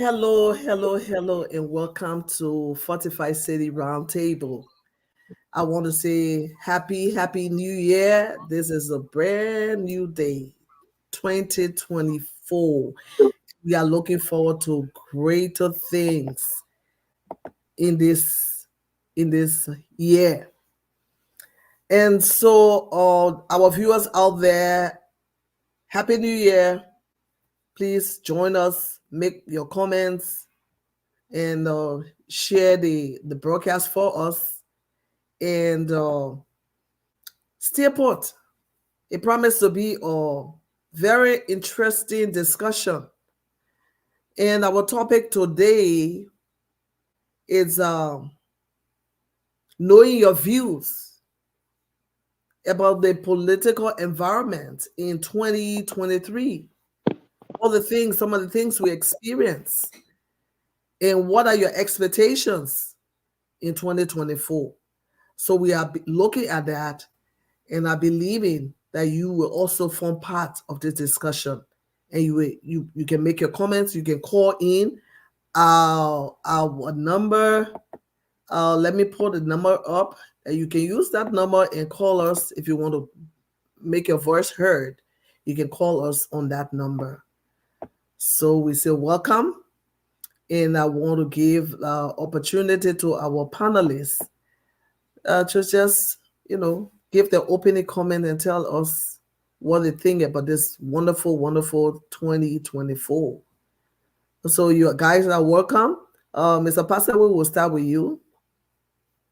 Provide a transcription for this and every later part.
Hello, hello, hello, and welcome to Fortified City Roundtable. I want to say happy new year. This is a brand new day, 2024. We are looking forward to greater things in this year. And so our viewers out there, happy new year. Please join us, make your comments, and share the broadcast for us and stay put. It promised to be a very interesting discussion. And our topic today is knowing your views about the political environment in 2023. Some of the things we experience, and what are your expectations in 2024? So we are looking at that, and I believing that you will also form part of this discussion, and you can make your comments. You can call in our number. Let me put the number up, and you can use that number and call us if you want to make your voice heard. You can call us on that number. So we say welcome, and I want to give opportunity to our panelists to just give their opening comment and tell us what they think about this wonderful 2024. So you guys are welcome. Mr. Pastor, we will start with you.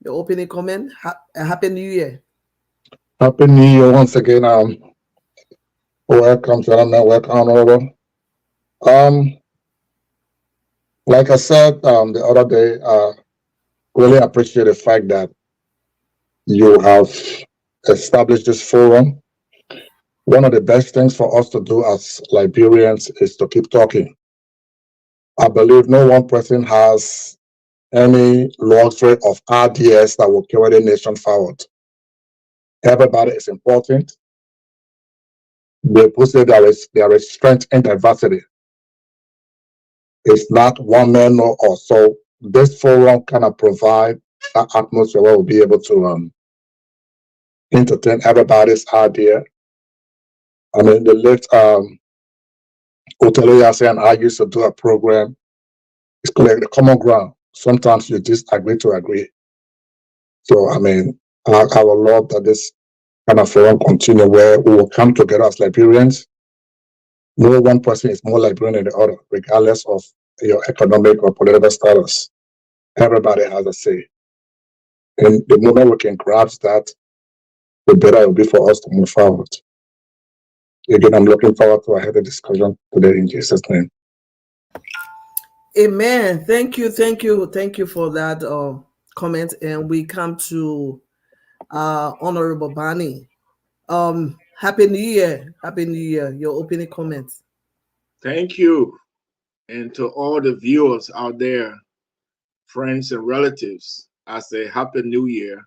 Your opening comment. Happy New Year. Happy New Year once again. Welcome, gentlemen. Welcome, honorable. Um, like I said the other day, really appreciate the fact that you have established this forum. One of the best things for us to do as Liberians is to keep talking. I believe no one person has any luxury of ideas that will carry the nation forward. Everybody is important. They put say there is strength in diversity. It's not one man or all. So this forum kind of provide an atmosphere where we'll be able to entertain everybody's idea. I mean, the late Oteloyase and I used to do a program. It's called the common ground. Sometimes you disagree to agree. So I mean, I would love that this kind of forum continue where we will come together as Liberians. No one person is more Liberian than the other, regardless of your economic or political status. Everybody has a say. And the moment we can grasp that, the better it will be for us to move forward. Again, I'm looking forward to a healthy discussion today in Jesus' name. Amen. Thank you for that comment. And we come to Honorable Bani. Happy New Year. Happy New Year. Your opening comments. Thank you. And to all the viewers out there, friends and relatives, I say Happy New Year.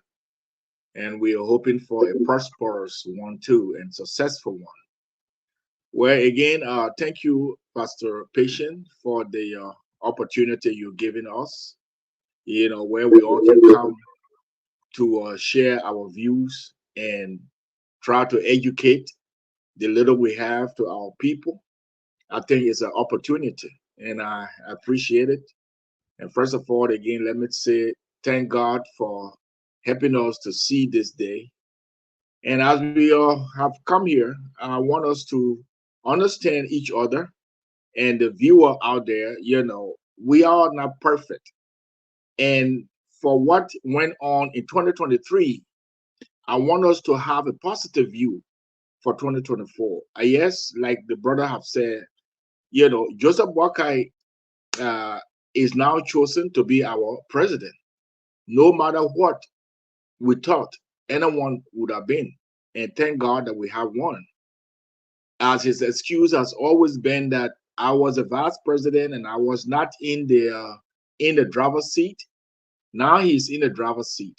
And we are hoping for a prosperous one too and successful one. Well, again, thank you, Pastor Patient, for the opportunity you're giving us, where we all can come to share our views and try to educate the little we have to our people. I think it's an opportunity, and I appreciate it. And first of all, again, let me say thank God for helping us to see this day. And as we all have come here, I want us to understand each other and the viewer out there. We are not perfect. And for what went on in 2023, I want us to have a positive view for 2024. Yes, like the brother have said, Joseph Boakai is now chosen to be our president, no matter what we thought anyone would have been. And thank God that we have one. As his excuse has always been that I was a vice president and I was not in the driver's seat. Now he's in the driver's seat.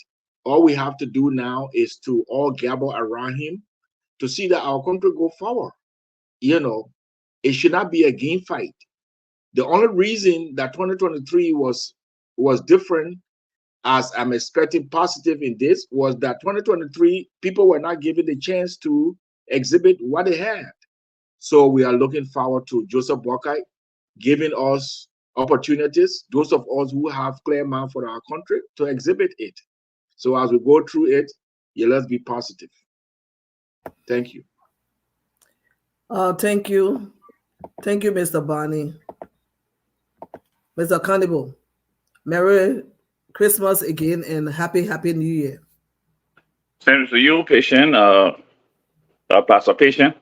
All we have to do now is to all gather around him to see that our country go forward. It should not be a game fight. The only reason that 2023 was different, as I'm expecting positive in this, was that 2023 people were not given the chance to exhibit what they had. So we are looking forward to Joseph Boakai giving us opportunities, those of us who have clear mind for our country, to exhibit it. So as we go through it, yeah, let's be positive. Thank you. Thank you. Thank you, Mr. Barney. Mr. Cannibal, Merry Christmas again and Happy New Year. Same to you, patient, Pastor Patient.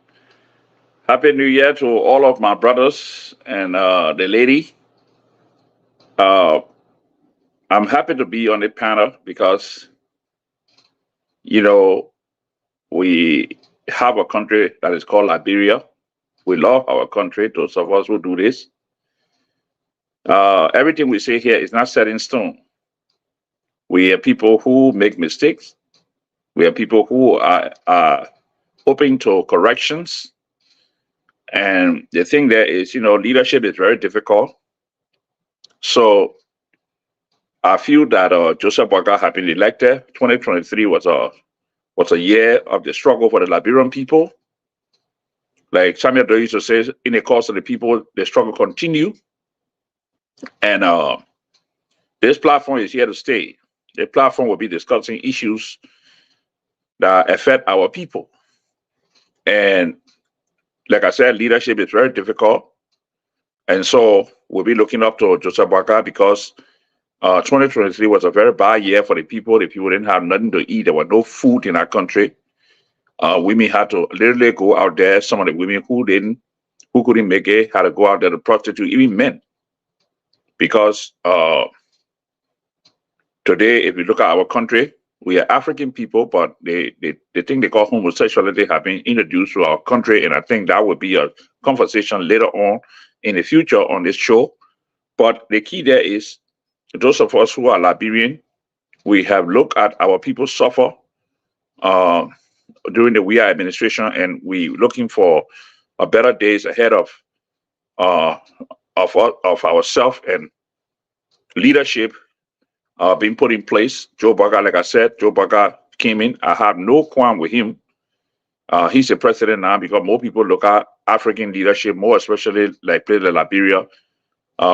Happy New Year to all of my brothers and the lady. Uh, I'm happy to be on the panel because, you know, we have a country that is called Liberia. We love our country, those of us who do this. Everything we say here is not set in stone. We are people who make mistakes. We are people who are open to corrections. And the thing there is, leadership is very difficult. So I feel that Joseph Boakai had been elected. 2023 was a year of the struggle for the Liberian people. Like Samuel Doe used to say, in the course of the people, the struggle continue. And this platform is here to stay. The platform will be discussing issues that affect our people. And like I said, leadership is very difficult. And so we'll be looking up to Joseph Boakai because 2023 was a very bad year for the people. The people didn't have nothing to eat. There was no food in our country. Women had to literally go out there. Some of the women who couldn't make it had to go out there to prostitute, even men. Because today, if you look at our country, we are African people, but the thing they call homosexuality have been introduced to our country. And I think that would be a conversation later on in the future on this show. But the key there is, those of us who are Liberian, we have looked at our people suffer during the WIA administration, and we looking for a better days ahead of ourselves and leadership being put in place. Joe Boakai, like I said, Joe Boakai came in. I have no qualm with him. He's the president now because more people look at African leadership, more especially like places like Liberia,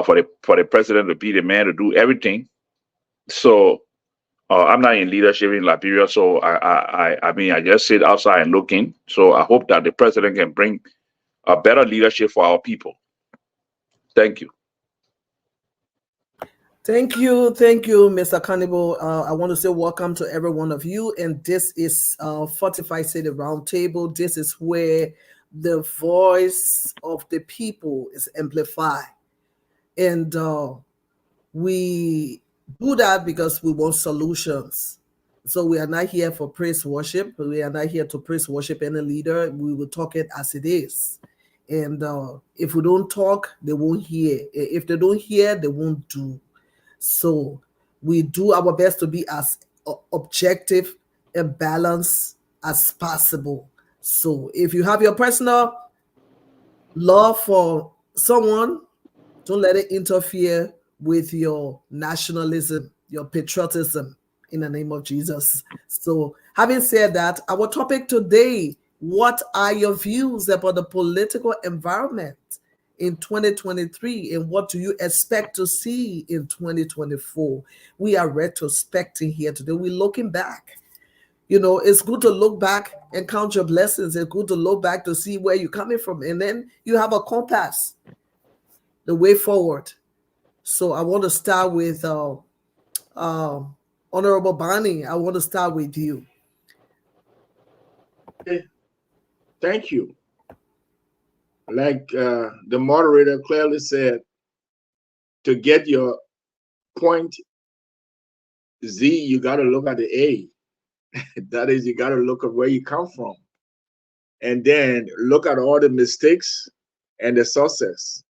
for the president to be the man to do everything. So I'm not in leadership in Liberia, so I mean I just sit outside and looking. So I hope that the president can bring a better leadership for our people. Thank you. Thank you, Mr. Cannibal. I want to say welcome to every one of you. And this is Fortified City Roundtable. This is where the voice of the people is amplified. And we do that because we want solutions. So we are not here for praise worship. We are not here to praise worship any leader. We will talk it as it is. And if we don't talk, they won't hear. If they don't hear, they won't do. So we do our best to be as objective and balanced as possible. So if you have your personal love for someone, don't let it interfere with your nationalism, your patriotism, in the name of Jesus. So having said that, our topic today, what are your views about the political environment in 2023 and what do you expect to see in 2024? We are retrospecting here today. We're looking back. It's good to look back and count your blessings. It's good to look back to see where you're coming from. And then you have a compass, the way forward. So I want to start with Honorable Barney. I want to start with you. Thank you. Like the moderator clearly said, to get your point Z, you got to look at the A. That is, you got to look at where you come from. And then look at all the mistakes and the success.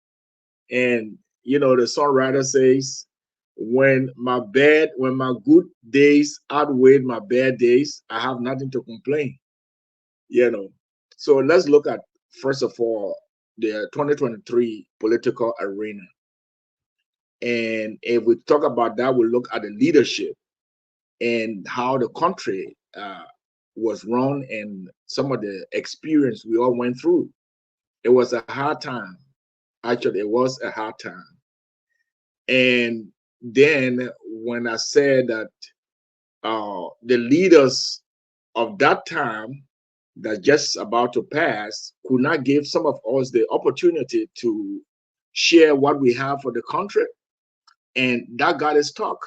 And, the songwriter says, when my good days outweigh my bad days, I have nothing to complain. So let's look at, first of all, the 2023 political arena. And if we talk about that, we look at the leadership and how the country was run and some of the experience we all went through. It was a hard time. Actually, it was a hard time. And then when I said that the leaders of that time that just about to pass could not give some of us the opportunity to share what we have for the country, and that got us talk.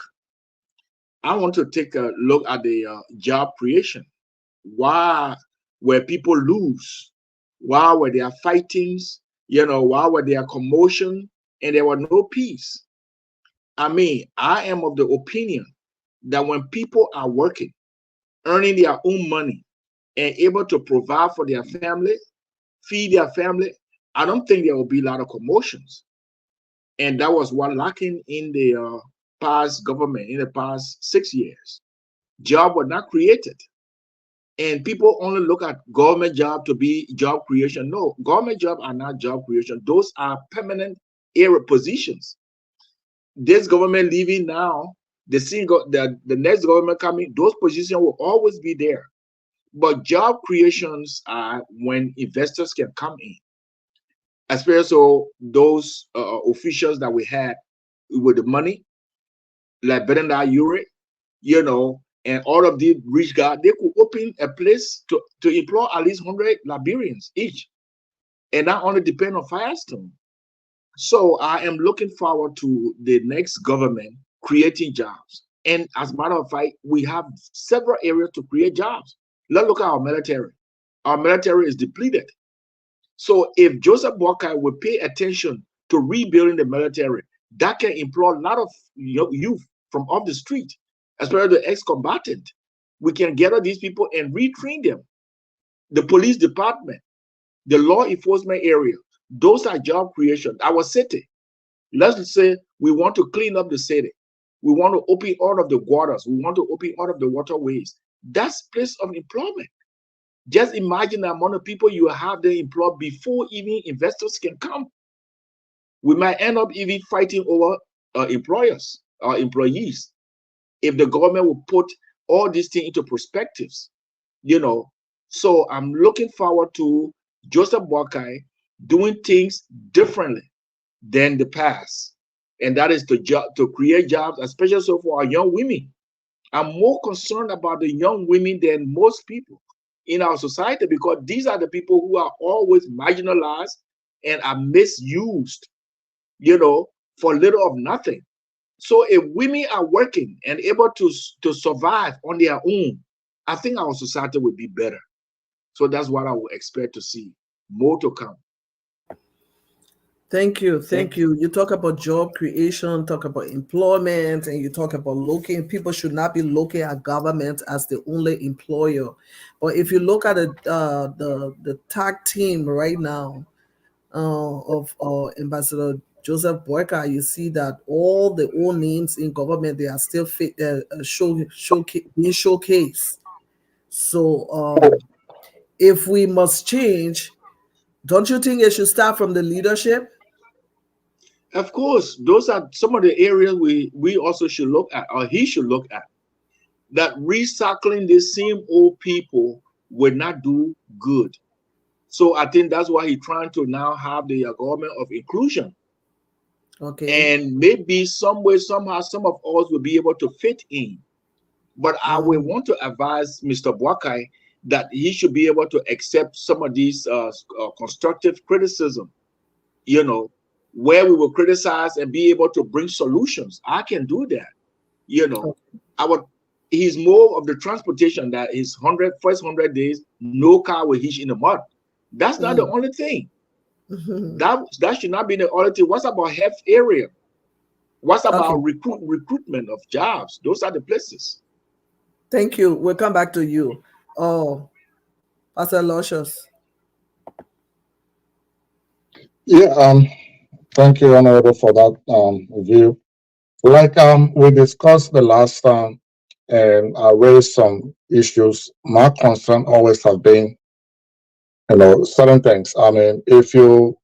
I want to take a look at the job creation. Why were people lose? Why were there fightings? Why were there commotion and there were no peace? I mean, I am of the opinion that when people are working, earning their own money, and able to provide for their family, feed their family, I don't think there will be a lot of commotions. And that was what lacking in the past government in the past 6 years. Job were not created. And people only look at government job to be job creation. No, government job are not job creation. Those are permanent era positions. This government leaving now, the next government coming, those positions will always be there. But job creations are when investors can come in, especially so those officials that we had with the money, like Belinda Ure, and all of the rich guys, they could open a place to employ at least 100 Liberians each, and not only depend on Firestone. So I am looking forward to the next government creating jobs. And as a matter of fact, we have several areas to create jobs. Let's look at our military. Our military is depleted. So if Joseph Boakai would pay attention to rebuilding the military, that can employ a lot of youth from off the street, especially the ex-combatant. We can gather these people and retrain them. The police department, the law enforcement area, those are job creation. Our city, let's say we want to clean up the city. We want to open all of the waters. We want to open all of the waterways. That's place of employment. Just imagine the amount of people you have there employed before even investors can come. We might end up even fighting over employers or employees if the government will put all these things into perspectives. So I'm looking forward to Joseph Boakai doing things differently than the past, and that is to create jobs, especially so for our young women. I'm more concerned about the young women than most people in our society, because these are the people who are always marginalized and are misused, for little of nothing. So if women are working and able to survive on their own, I think our society would be better. So that's what I would expect to see. More to come. Thank you. Thank you. You talk about job creation, talk about employment, and you talk about looking. People should not be looking at government as the only employer. But if you look at the tag team right now of Ambassador Joseph Boyka, you see that all the old names in government, they are still being showcased. So if we must change, don't you think it should start from the leadership? Of course, those are some of the areas we also should look at, or he should look at. That recycling the same old people would not do good. So I think that's why he's trying to now have the government of inclusion. Okay. And maybe some way, somehow, some of us will be able to fit in. But I will want to advise Mr. Boakai that he should be able to accept some of these constructive criticism, where we will criticize and be able to bring solutions. I can do that. He's more of the transportation that his first 100 days, no car will hitch in the mud. That's not the only thing. That should not be the only thing. What's about health area? What's about recruitment of jobs? Those are the places. Thank you. We'll come back to you. Oh, Pastor Locious. Yeah, thank you, Honorable, for that review. Like we discussed the last time, and I raised some issues. My concern always have been, certain things. I mean, if you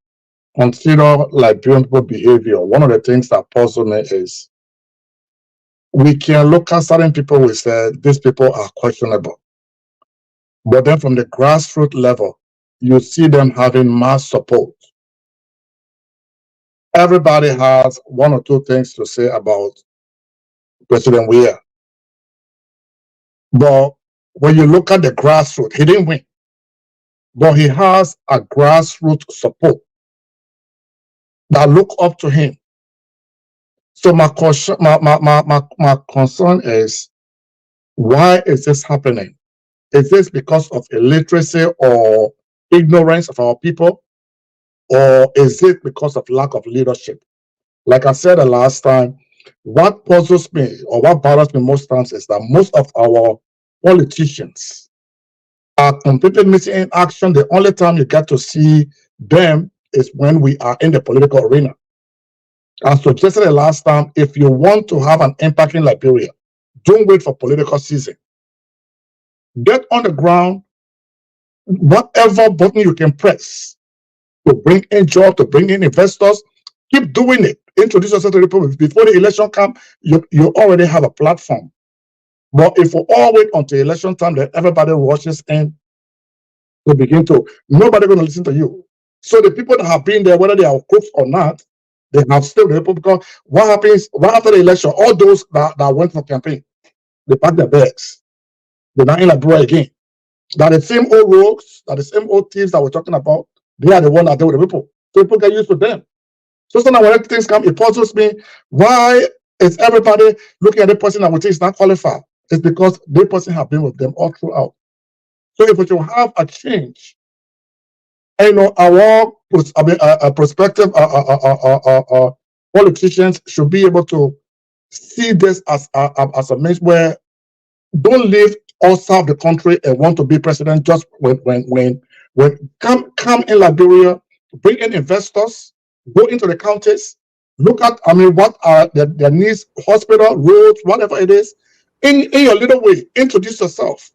consider Liberian people behavior, one of the things that puzzle me is we can look at certain people, we say these people are questionable. But then from the grassroots level, you see them having mass support. Everybody has one or two things to say about President Weah. But when you look at the grassroots, he didn't win. But he has a grassroots support that look up to him. So my question, my concern is, why is this happening? Is this because of illiteracy or ignorance of our people? Or is it because of lack of leadership? Like I said the last time, what puzzles me or what bothers me most times is that most of our politicians are completely missing in action. The only time you get to see them is when we are in the political arena. I suggested the last time, if you want to have an impact in Liberia, don't wait for political season. Get on the ground, whatever button you can press to bring in jobs, to bring in investors, keep doing it. Introduce yourself to the people. Before the election comes, you already have a platform. But if we all wait until election time, then everybody rushes in to begin to, nobody going to listen to you. So the people that have been there, whether they are crooks or not, they have still the people, because what happens right after the election, all those that went for campaign, they pack their bags. They're not in Liberia again. That the same old rogues, that the same old thieves that we're talking about, they are the one that deal with the people. So people get used to them. So sometimes when things come, it puzzles me. Why is everybody looking at the person that we think is not qualified? It's because the person have been with them all throughout. So if we should have a change, and, our prospective politicians should be able to see this as a means where don't live or serve the country and want to be president just when come in Liberia, bring in investors, go into the counties, look at what are their needs, hospital, roads, whatever it is, in your little way, introduce yourself.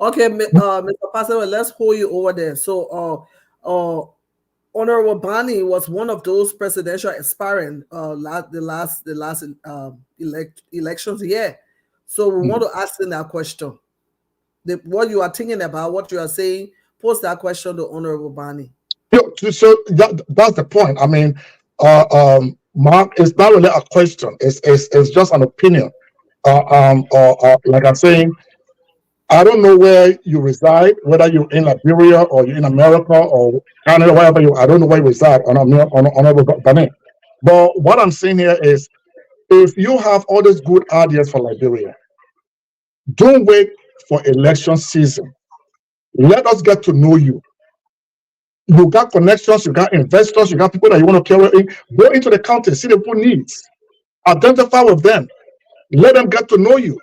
Okay, Mr. Pastor, let's hold you over there. So, Honorable Bani was one of those presidential aspirant the last elections here. So we want to ask him that question. What you are thinking about, what you are saying, post that question to Honorable Bani. So that's the point. Mark, it's not really a question. It's just an opinion. Like I'm saying, I don't know where you reside, whether you're in Liberia or you're in America or Canada, wherever you. I don't know where you reside on Benin. But what I'm saying here is, if you have all these good ideas for Liberia, don't wait for election season. Let us get to know you. You got connections, you got investors, you got people that you want to carry in. Go into the county, see the people needs, identify with them, let them get to know you.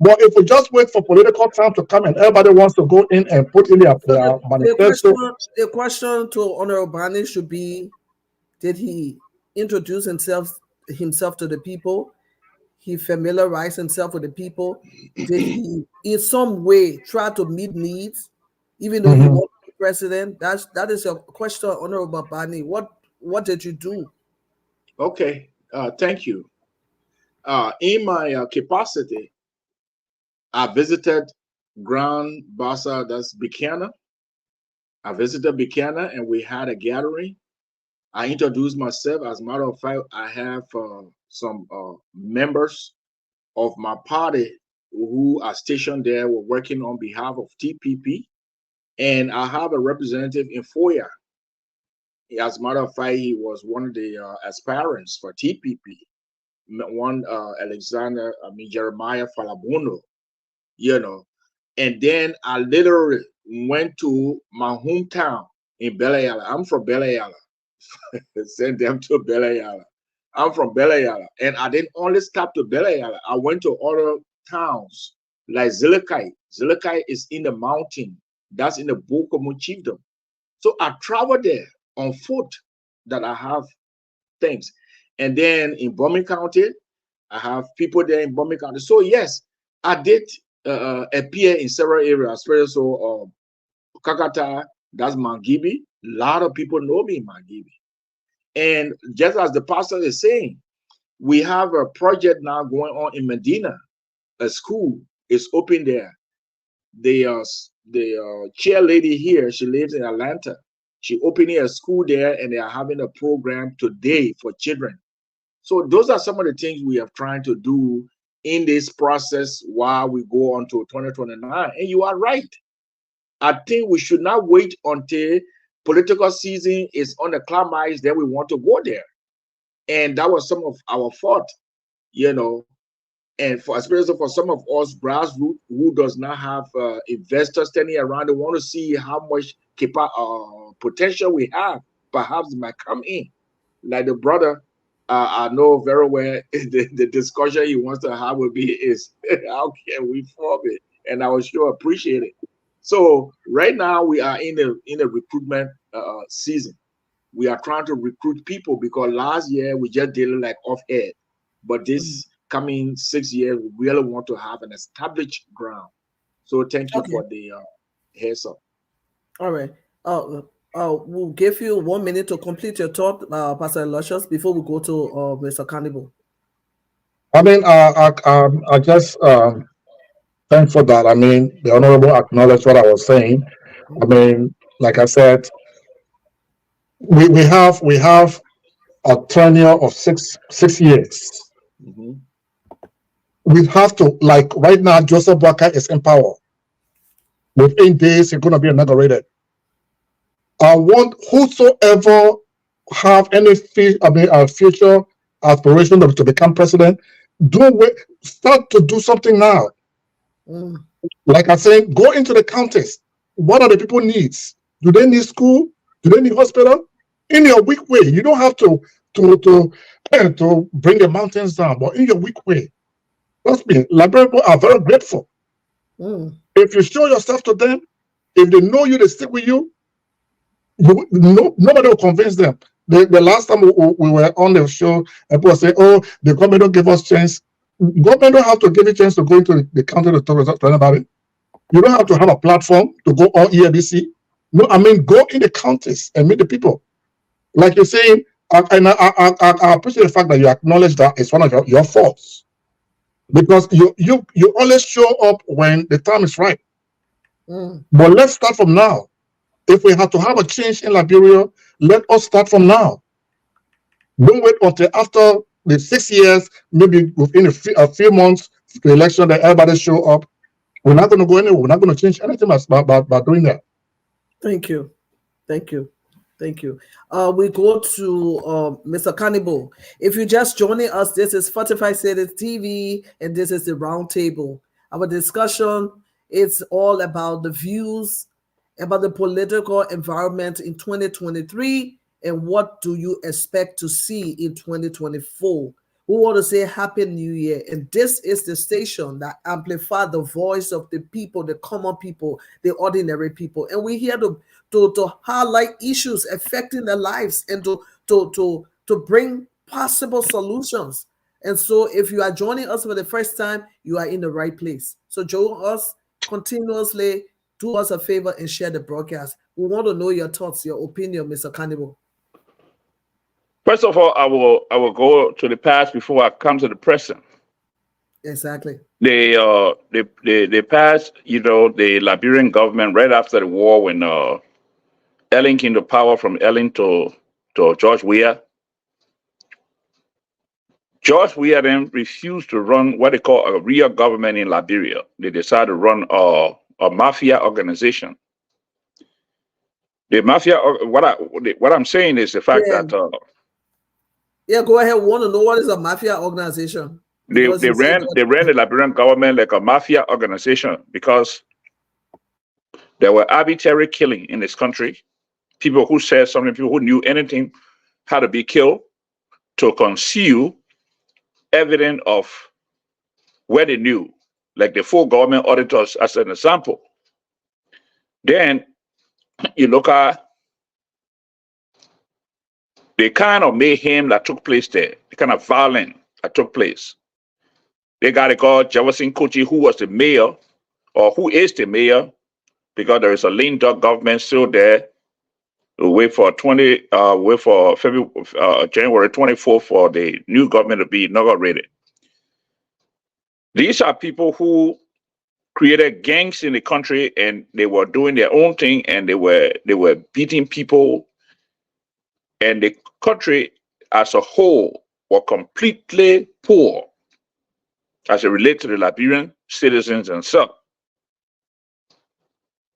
But if we just wait for political time to come and everybody wants to go in and put in their manifesto. The question to Honorable Bani should be: did he introduce himself to the people? He familiarized himself with the people. Did he, in some way, try to meet needs, even though he won't be president? That is your question, Honorable Bani. What did you do? Okay, thank you. In my capacity, I visited Grand Bassa, that's Buchanan. I visited Buchanan and we had a gathering. I introduced myself. As a matter of fact, I have some members of my party who are stationed there, were working on behalf of TPP. And I have a representative in FOIA. As a matter of fact, he was one of the aspirants for TPP. One Jeremiah Falabuno, And then I literally went to my hometown in Belayala. I'm from Belayala. Send them to Belayala. I'm from Belayala. And I didn't only stop to Belayala. I went to other towns like Zilikai. Zilikai is in the mountain. That's in the Bokomo chiefdom. So I traveled there on foot that I have things. And then in Bombing County, I have people there in Bombing County. So yes, I did appear in several areas, so Kakata, That's Mangibi. A lot of people know me in Mangibi. And just as the pastor is saying, we have a project now going on in Medina. A school is open there. The chair lady here, she lives in Atlanta. She opening a school there, and they are having a program today for children. So those are some of the things we are trying to do in this process while we go on to 2029. And you are right. I think we should not wait until political season is on the climax, then we want to go there. And that was some of our fault, you know. And for especially for some of us grassroots who does not have investors standing around, they want to see how much potential we have. Perhaps it might come in. Like the brother, I know very well the discussion he wants to have with me is how can we form it, and I will sure appreciate it. So right now we are in a recruitment season. We are trying to recruit people because last year we just did it like off head, but this coming 6 years we really want to have an established ground. So thank you for the heads up. All right. We'll give you 1 minute to complete your thought, Pastor Luscious, before we go to Mr. Cannibal. I mean, I just thank for that. I mean, the honorable acknowledged what I was saying. I mean, like I said, we have a tenure of six years. Mm-hmm. We have to, like right now, Joseph Boakai is in power. Within days, he's going to be inaugurated. I want whosoever have any future aspiration to become president, start to do something now. Like I said, go into the counties. What are the people needs? Do they need school? Do they need hospital? In your weak way, you don't have to bring the mountains down, but in your weak way. Trust me, Liberian people are very grateful. If you show yourself to them, if they know you, they stick with you. Nobody will convince them. The last time we were on the show, people say, "Oh, the government don't give us chance." Government don't have to give you a chance to go into the county to talk about it. You don't have to have a platform to go on EABC. No, I mean, go in the counties and meet the people. Like you're saying, and I appreciate the fact that you acknowledge that it's one of your faults. Because you always show up when the time is right. But let's start from now. If we have to have a change in Liberia, let us start from now. Don't wait until after the 6 years, maybe within a few months, the election that everybody show up. We're not going to go anywhere. We're not going to change anything by doing that. Thank you. We go to Mr. Cannibal. If you're just joining us, this is 45 Cities TV, and this is the round table. Our discussion is all about the views about the political environment in 2023 and what do you expect to see in 2024. We want to say Happy New Year, and this is the station that amplifies the voice of the people, the common people, the ordinary people, and we're here to highlight issues affecting their lives and to bring possible solutions. And so if you are joining us for the first time, you are in the right place. So join us continuously, do us a favor and share the broadcast. We want to know your thoughts, your opinion, Mr. Cannibal. First of all, I will go to the past before I come to the present. Exactly. The past, the Liberian government right after the war when Ellen came to power, from Ellen to George Weah. George Weah then refused to run what they call a real government in Liberia. They decided to run a mafia organization. The mafia, what I'm saying is the fact that go ahead. We want to know what is a mafia organization. They ran the Liberian government like a mafia organization because there were arbitrary killing in this country. People who said something, people who knew anything had to be killed to conceal evidence of where they knew, like the full government auditors as an example. Then you look at the kind of mayhem that took place there, the kind of violence that took place. They got a guy, Jefferson Kochi, who was the mayor, or who is the mayor because there is a lame duck government still there. We'll wait for February, January 24th for the new government to be inaugurated. These are people who created gangs in the country, and they were doing their own thing, and they were beating people, and the country as a whole were completely poor as it relates to the Liberian citizens themselves.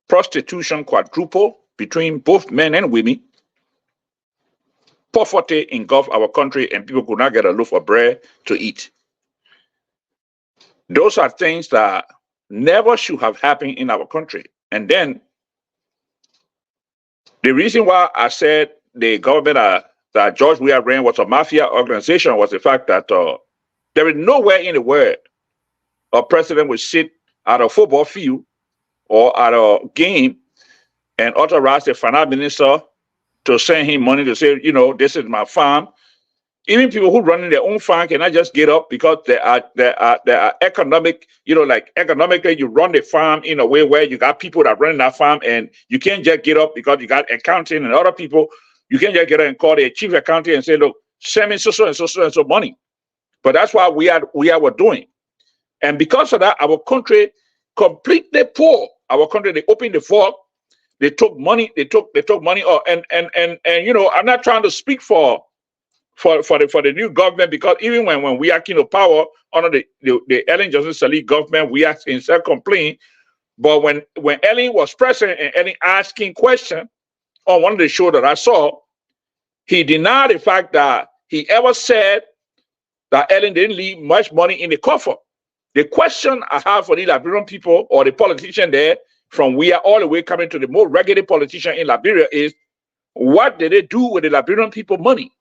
Prostitution quadrupled between both men and women. Poverty engulfed our country, and people could not get a loaf of bread to eat. Those are things that never should have happened in our country. And then the reason why I said the government that George Weah ran was a mafia organization was the fact that there is nowhere in the world a president would sit at a football field or at a game and authorize the finance minister to send him money to say, this is my farm. Even people who run in their own farm cannot just get up because there are economic, like economically you run the farm in a way where you got people that run that farm, and you can't just get up because you got accounting and other people. You can't just get up and call the chief accountant and say, look, send me so and so money. But that's what we were doing. And because of that, our country completely poor. Our country, they opened the vault, they took money, they took money. And I'm not trying to speak for the new government, because even when we are came to power under the Ellen Johnson Sirleaf government, we are in self-complaint. But when Ellen was president and Ellen asking question on one of the shows that I saw, he denied the fact that he ever said that Ellen didn't leave much money in the coffer. The question I have for the Liberian people or the politician there, from we are all the way coming to the more regular politician in Liberia, is what did they do with the Liberian people money?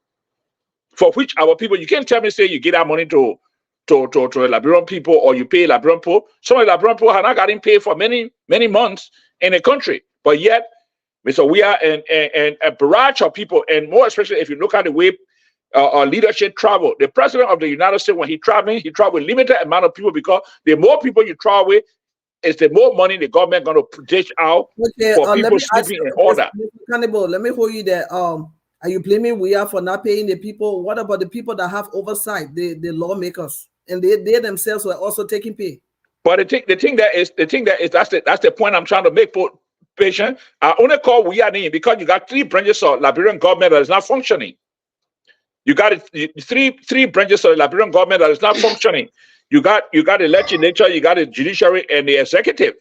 For which our people, you can't tell me, say you get that money to the Liberian people, or you pay Liberian people. Some of the Liberian people have not gotten paid for many months in the country, but yet, Mr. We are and a barrage of people, and more especially if you look at the way our leadership travel. The president of the United States, when he travel with limited amount of people, because the more people you travel with, is the more money the government going to dish out for people sleeping in order. Cannibal, let me hold you there. Are you blaming we are for not paying the people? What about the people that have oversight, the lawmakers, and they themselves were also taking pay? But the thing that is that's the point I'm trying to make. Patient, I only call we are in because you got three branches of Liberian government that is not functioning. You got three branches of the Liberian government that is not functioning. You got the legislature, you got the judiciary, and the executive.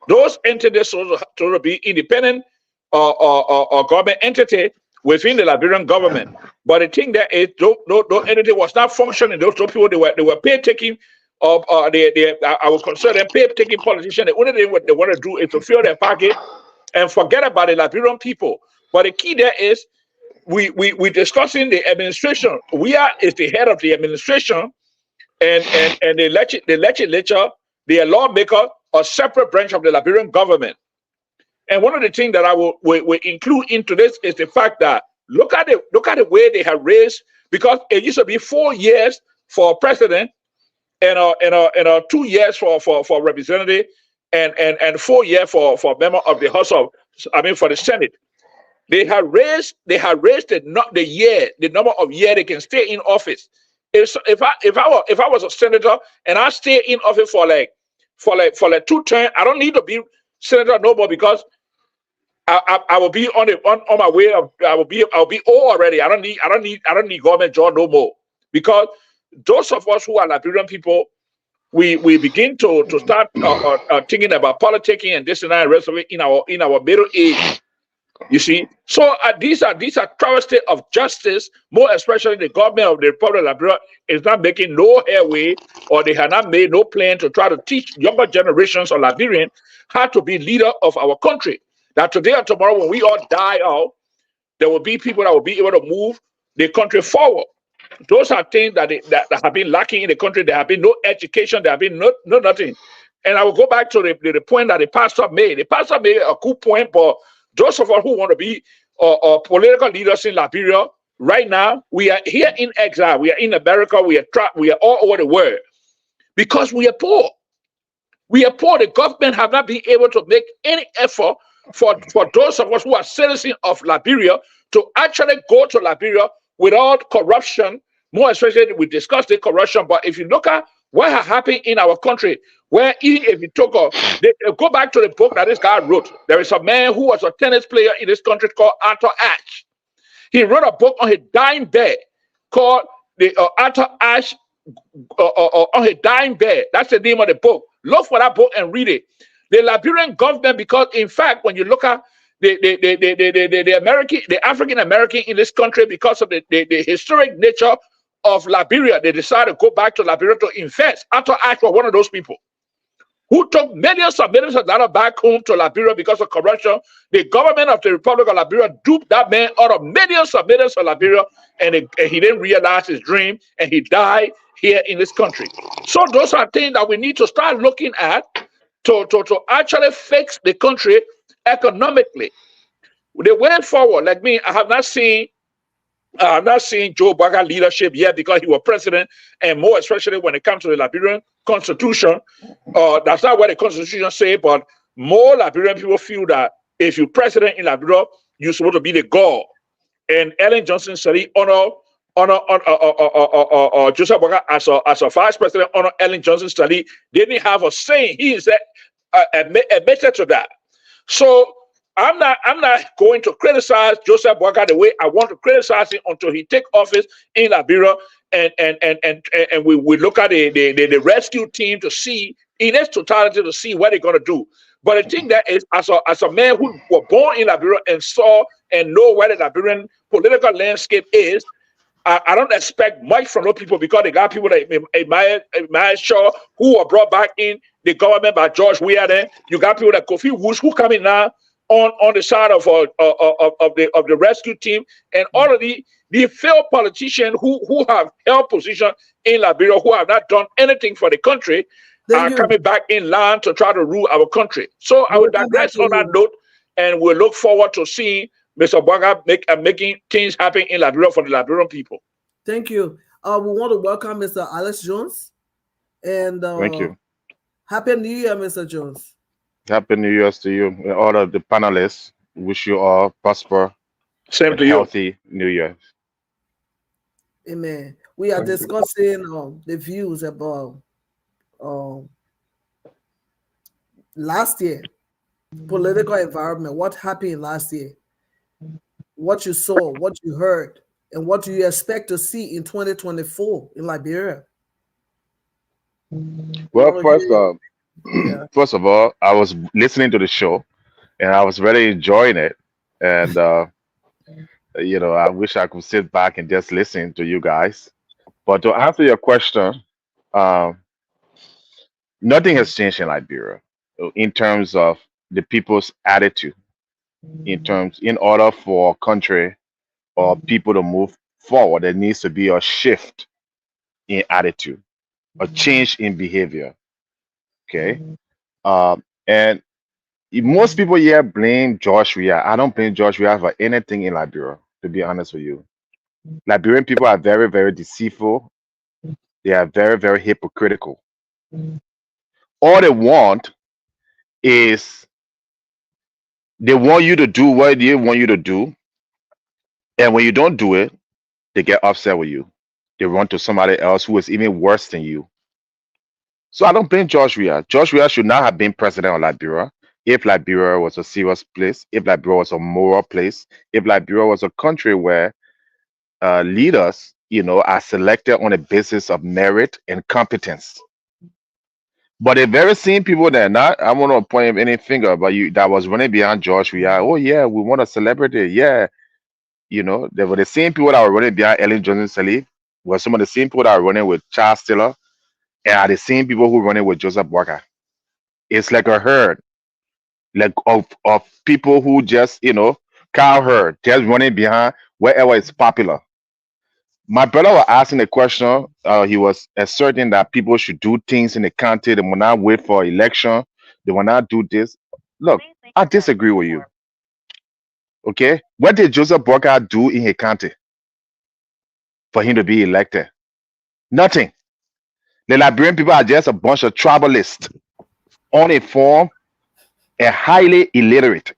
Those entities to be independent or government entity within the Liberian government. But the thing that is, those entity was not functioning. Those people they were pay taking. I was concerned and pay taking politicians. The only thing what they want to do is to fill their pocket and forget about the Liberian people. But the key there is we discussing the administration. We is the head of the administration, and the legislature, the lawmaker, a separate branch of the Liberian government. And one of the things that I will include into this is the fact that look at the way they have raised, because it used to be 4 years for president and 2 years for representative and 4 years for member of the House of, for the Senate. They have raised the number of years they can stay in office. If I was a senator and I stay in office for like 2 terms, I don't need to be senator no more, because I will be on my way of I'll be old already. I don't need government job no more, because those of us who are Liberian people, we begin to start thinking about politicking and this and that and rest of it in our middle age. You see, so these are travesty of justice. More especially the government of the Republic of Liberia is not making no headway, or they have not made no plan to try to teach younger generations of Liberians how to be leader of our country. That today or tomorrow, when we all die out, there will be people that will be able to move the country forward. Those are things that have been lacking in the country. There have been no education. There have been no nothing. And I will go back to the point that the pastor made. The pastor made a good point, but those of us who want to be political leaders in Liberia right now, we are here in exile. We are in America. We are all over the world because we are poor. We are poor. The government have not been able to make any effort for those of us who are citizens of Liberia to actually go to Liberia without corruption. More especially, we discussed the corruption, but if you look at what has happened in our country, where even if you took go back to the book that this guy wrote, there is a man who was a tennis player in this country called Arthur Ashe. He wrote a book on his dying bed called the Arthur Ashe on his dying bed. That's the name of the book. Look for that book and read it. The Liberian government, because in fact, when you look at the African American in this country, because of the historic nature of Liberia, they decided to go back to Liberia to invest. Arthur Ashe was one of those people who took millions of dollars back home to Liberia because of corruption. The government of the Republic of Liberia duped that man out of millions of Liberia, and he didn't realize his dream, and he died here in this country. So those are things that we need to start looking at to actually fix the country economically. The way forward, like me, I have not seen Joe Biden leadership yet because he was president, and more especially when it comes to the Liberian constitution. That's not what the constitution say, but more Liberian people feel that if you're president in Liberia, you're supposed to be the god. And Ellen Johnson study honor Joseph Boakai as a vice president, honor Ellen Johnson study. They didn't have a saying. He is admitted to that. So I'm not going to criticize Joseph Boakai the way I want to criticize him until he take office in Liberia, and we look at the rescue team to see in its totality to see what they're going to do. But I think that is as a man who was born in Liberia and saw and know where the Liberian political landscape is, I don't expect much from those people because they got people like Maya Shaw who were brought back in the government by George Weah. Then you got people like Kofi Woods who come in now on the side of the rescue team, and all of the failed politicians who have held position in Liberia who have not done anything for the country are coming back in line to try to rule our country. So I will digress on that note, and we'll look forward to seeing Mr. Boakai making things happen in Liberia for the Liberian people. Thank you. We want to welcome Mr. Alex Jones. And thank you. Happy New Year, Mr. Jones. Happy New Year to you and all of the panelists. Wish you all prosper. Same to healthy New Year. Amen. We are discussing the views about last year, political environment, what happened last year, what you saw, what you heard, and what do you expect to see in 2024 in Liberia? Well, first of all, I was listening to the show and I was really enjoying it. And, I wish I could sit back and just listen to you guys. But to answer your question, nothing has changed in Liberia in terms of the people's attitude. In order for a country or people to move forward, there needs to be a shift in attitude, a change in behavior. Okay. And most people here blame George Weah. I don't blame George Weah for anything in Liberia, to be honest with you. Liberian people are very, very deceitful. They are very, very hypocritical. All they want is they want you to do what they want you to do. And when you don't do it, they get upset with you. They run to somebody else who is even worse than you. So I don't blame George Weah. George Weah should not have been president of Liberia if Liberia was a serious place, if Liberia was a moral place, if Liberia was a country where leaders, are selected on a basis of merit and competence. But the very same people that I want to point any finger, but that was running behind George Weah. Oh yeah, we want a celebrity. Yeah, they were the same people that were running behind Ellen Johnson Sirleaf, were some of the same people that are running with Charles Taylor, and are the same people who running with Joseph Boakai. It's like a herd, like of people who just, cow herd, just running behind wherever it's popular. My brother was asking a question. He was asserting that people should do things in the county. They will not wait for election. They will not do this. Look, I disagree with you. Okay, what did Joseph Boakai do in his county for him to be elected? Nothing. The Liberian people are just a bunch of tribalists. uninformed and highly illiterate.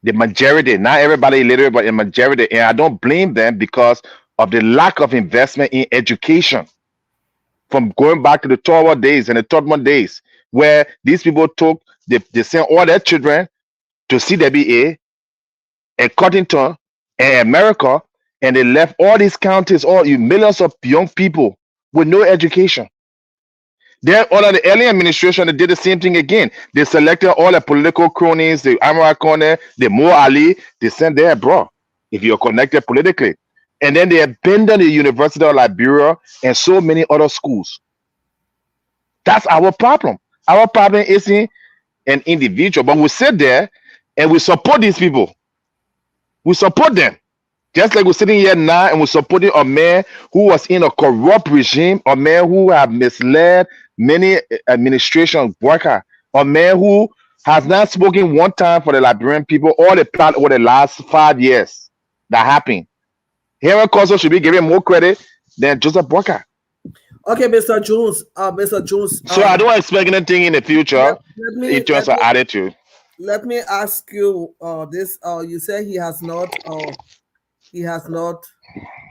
The majority, not everybody illiterate, but the majority. And I don't blame them because of the lack of investment in education from going back to the Torah days and the Todman days, where these people took, they sent all their children to CWA and Cottington and America, and they left all these counties, all you millions of young people with no education. Then under the alien administration, they did the same thing again. They selected all the political cronies, the Amara Kone, the Mo Ali, they sent there, bro, if you're connected politically. And then they abandoned the University of Liberia and so many other schools. That's our problem. Our problem isn't an individual, but we sit there and we support these people. We support them. Just like we're sitting here now and we're supporting a man who was in a corrupt regime, a man who have misled many administration workers, a man who has not spoken one time for the Liberian people or the plan over the last 5 years that happened. Henry Coulson should be given more credit than Joseph Boyka. Okay, Mr. Jones. Mr. Jones. So I don't expect anything in the future in terms of attitude. Let me ask you this. You say he has not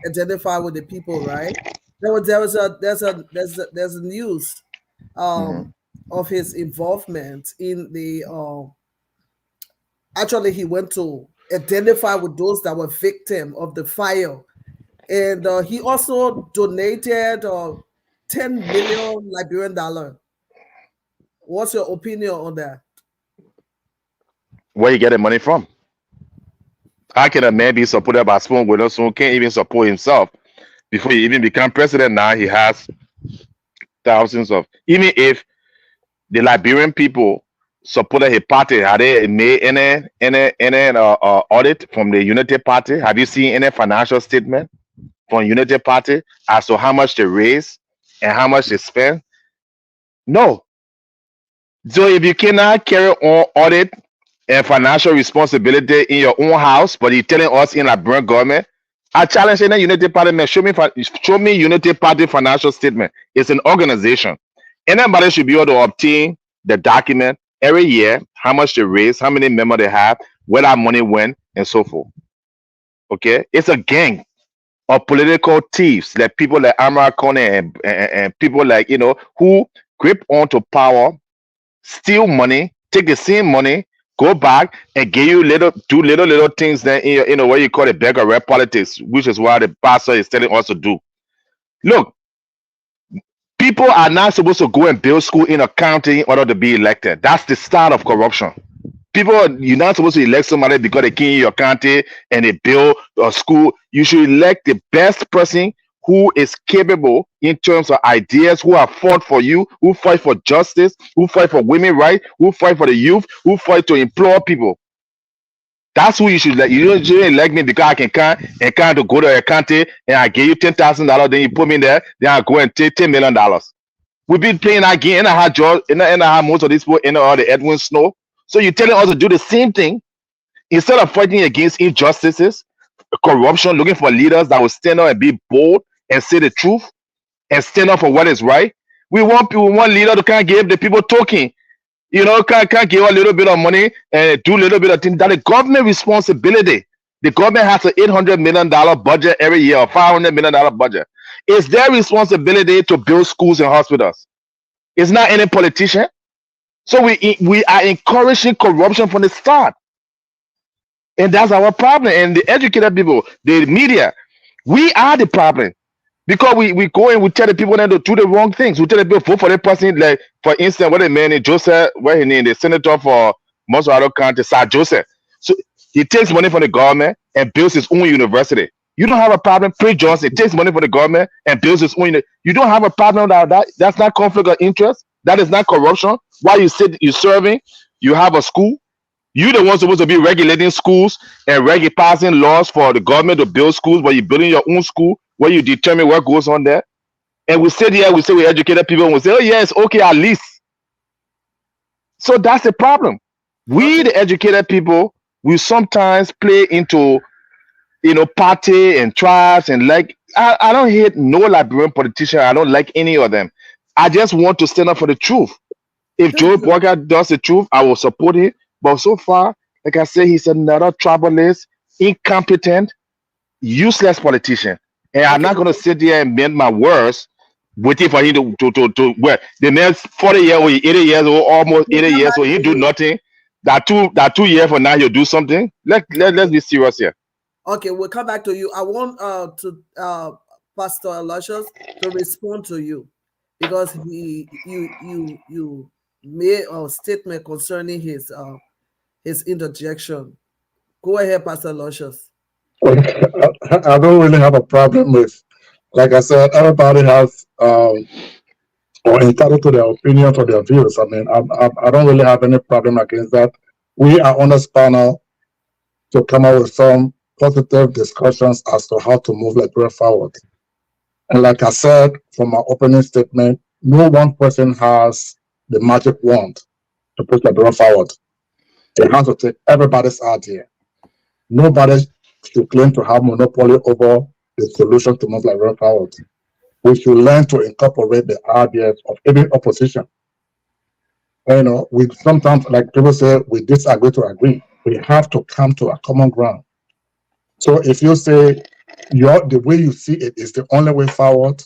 identified with the people, right? There's a news of his involvement in the actually he went to identify with those that were victim of the fire, and he also donated 10 million Liberian dollar. What's your opinion on that? Where you get the money from? How can a man be supported by Spoon when Spoon can't even support himself? Before he even become president, now he has thousands of. Even if the Liberian people supported his party, had they made any audit from the Unity Party? Have you seen any financial statement from Unity Party as to how much they raise and how much they spend? No. So if you cannot carry on audit and financial responsibility in your own house, but you're telling us in Liberian government, I challenge any Unity Party man, show me Unity Party financial statement. It's an organization. Anybody should be able to obtain the document every year, how much they raise, how many members they have, where that money went, and so forth. Okay, it's a gang of political thieves, like people like Amara Kone and people like who grip onto power, steal money, take the same money, go back and give you little things then in what you call it beggar rep politics, which is what the pastor is telling us to do. Look, people are not supposed to go and build school in a county in order to be elected. That's the start of corruption. You're not supposed to elect somebody because they came in your county and they build a school. You should elect the best person who is capable in terms of ideas, who have fought for you, who fight for justice, who fight for women rights, who fight for the youth, who fight to employ people. That's who you should elect. You don't elect me because I can come to go to a county and I give you $10,000, then you put me there, then I go and take $10 million. We've been playing that game, and I have most of these people in the Edwin Snow. So you're telling us to do the same thing instead of fighting against injustices, corruption, looking for leaders that will stand up and be bold and say the truth and stand up for what is right. We want leaders to kind of give the people talking, can't give a little bit of money and do a little bit of things. That is government responsibility. The government has an $800 million budget every year, or $500 million budget. It's their responsibility to build schools and hospitals. It's not any politician. So we are encouraging corruption from the start. And that's our problem. And the educated people, the media, we are the problem. Because we go and we tell the people that to do the wrong things. We tell the people vote for that person, like for instance, what the man in Joseph, what he named the senator for Moswado County, Sir Joseph. So he takes money from the government and builds his own university. You don't have a problem. Prince Johnson takes money from the government and builds his own. You don't have a problem with that. That's not conflict of interest. That is not corruption. While you're serving, you have a school. You're the one supposed to be regulating schools and passing laws for the government to build schools, but you're building your own school where you determine what goes on there. And we sit here, we say we educated people, and we say, oh, yeah, it's okay, at least. So that's the problem. We, the educated people, we sometimes play into, party and tribes and I don't hate no Liberian politician. I don't like any of them. I just want to stand up for the truth. If Thank Joe you. Boyka does the truth, I will support him. But so far, like I said, he's another tribalist, incompetent, useless politician. And I'm Okay. not gonna sit there and bend my words, waiting for him to well, the next 40 years old, 80 years old, almost We'll 80 come years back old, he to do you. nothing. That 2 years from now he'll do something. Let's be serious here. Okay, we'll come back to you. I want to Pastor Aloysius to respond to you because you made a statement concerning his interjection. Go ahead, Pastor Aloysius. I don't really have a problem with, like I said, everybody has or entitled to their opinions or their views. I mean, I don't really have any problem against that. We are on this panel to come up with some positive discussions as to how to move Liberia forward. And like I said from my opening statement, no one person has the magic wand to push Liberia forward. It has to take everybody's idea. Nobody should claim to have monopoly over the solution to move Liberia forward. We should learn to incorporate the ideas of every opposition. We sometimes, like people say, we disagree to agree. We have to come to a common ground. So if you say the way you see it is the only way forward,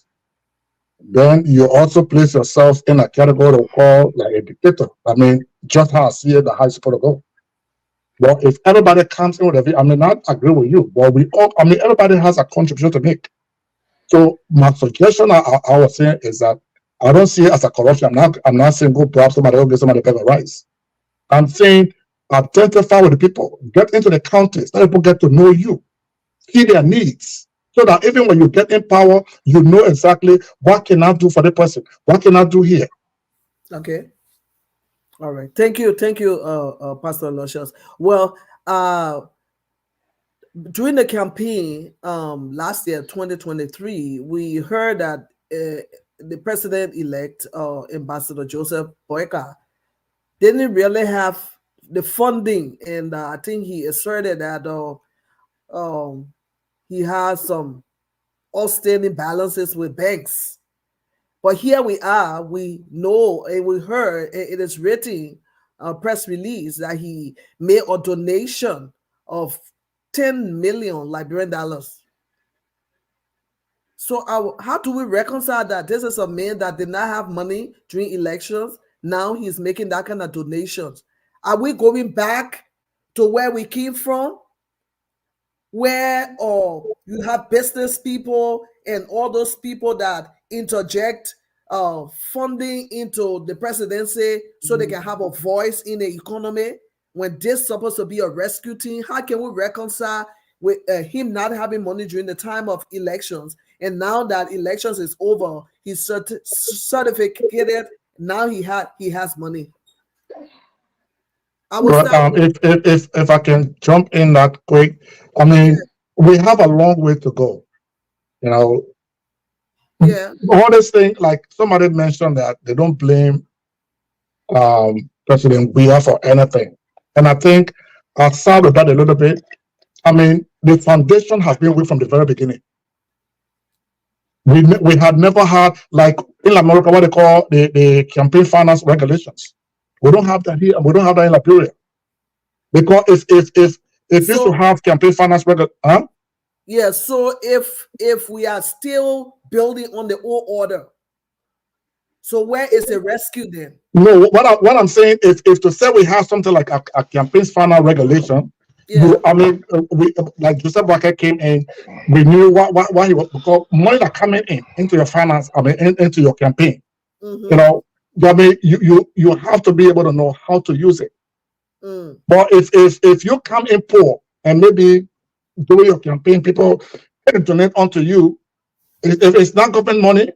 then you also place yourself in a category of call like a dictator. I mean, just how I see it, the high supposed to go. Well, if everybody comes in with a view, I mean, not agree with you, but everybody has a contribution to make. So my suggestion, I was saying is that I don't see it as a corruption. I'm not saying go bribe somebody or give somebody a bag of rice. I'm saying identify with the people, get into the counties, let people get to know you, see their needs, so that even when you get in power, you know exactly what can I do for the person, what can I do here. Okay. All right. Thank you. Thank you, Pastor Aloysius. Well, during the campaign last year, 2023, we heard that the president-elect, Ambassador Joseph Boyka, didn't really have the funding, and I think he asserted that he has some outstanding balances with banks. But here we are, we know and we heard it is written, press release, that he made a donation of 10 million Liberian dollars. So how do we reconcile that? This is a man that did not have money during elections. Now he's making that kind of donations. Are we going back to where we came from? Where you have business people and all those people that interject funding into the presidency so they can have a voice in the economy, when this is supposed to be a rescue team. How can we reconcile with him not having money during the time of elections, and now that elections is over, he's certificated, now he has money? I will Well, start with, if I can jump in that quick, I yeah, mean, we have a long way to go. You know, yeah. all this thing, like somebody mentioned that they don't blame President Weah for anything. And I think I'll start with that a little bit. I mean, the foundation has been weak from the very beginning. We had never had, like in America, what they call the campaign finance regulations. We don't have that here, and we don't have that in Liberia. Because if you should So have campaign finance huh? yeah, so if we are still building on the old order, so where is the rescue then? No, what I'm saying is, if to say we have something like a campaign finance regulation, Yeah. I mean, we like Joseph Walker came in, we knew what he was, because money that coming in into your finance, I mean, into your campaign. You Mm-hmm. know, I mean, you have to be able to know how to use it. But if you come in poor and maybe during your campaign, people donate onto you, if it's not government money,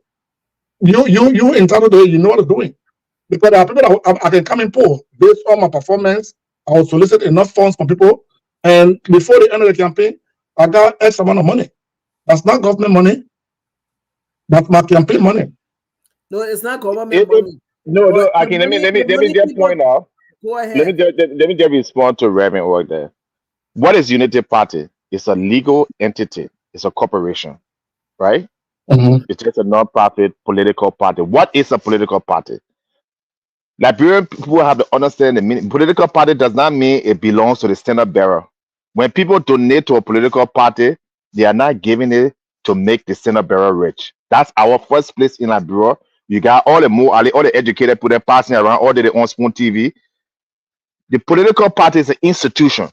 you entitled to it, you know what you're doing. Because there are people that I can come in poor based on my performance. I will solicit enough funds from people, and before the end of the campaign, I got X amount of money. That's not government money. That's my campaign money. No, it's not government It, money. no, But no. I the can money, the let me money just people, point out. go ahead. Let me just respond to Reverend Work there. What is Unity Party? It's a legal entity. It's a corporation, right? Mhm. It's just a non-profit political party. What is a political party? Liberian people have to understand the meaning. Political party does not mean it belongs to the standard bearer. When people donate to a political party, they are not giving it to make the standard bearer rich. That's our first place in Liberia. You got all the more all the educated people passing around, all the on spoon TV. The political party is an institution.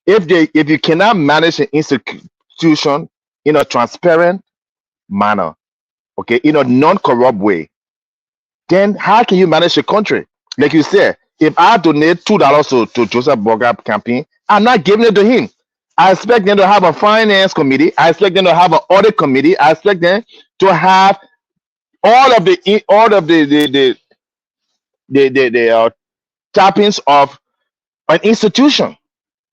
If you cannot manage an institution in a transparent manner, okay, in a non-corrupt way, then how can you manage the country? Like you said, if I donate $2 to Joseph Boga campaign, I'm not giving it to him. I expect them to have a finance committee. I expect them to have an audit committee. I expect them to have all of the tappings of an institution.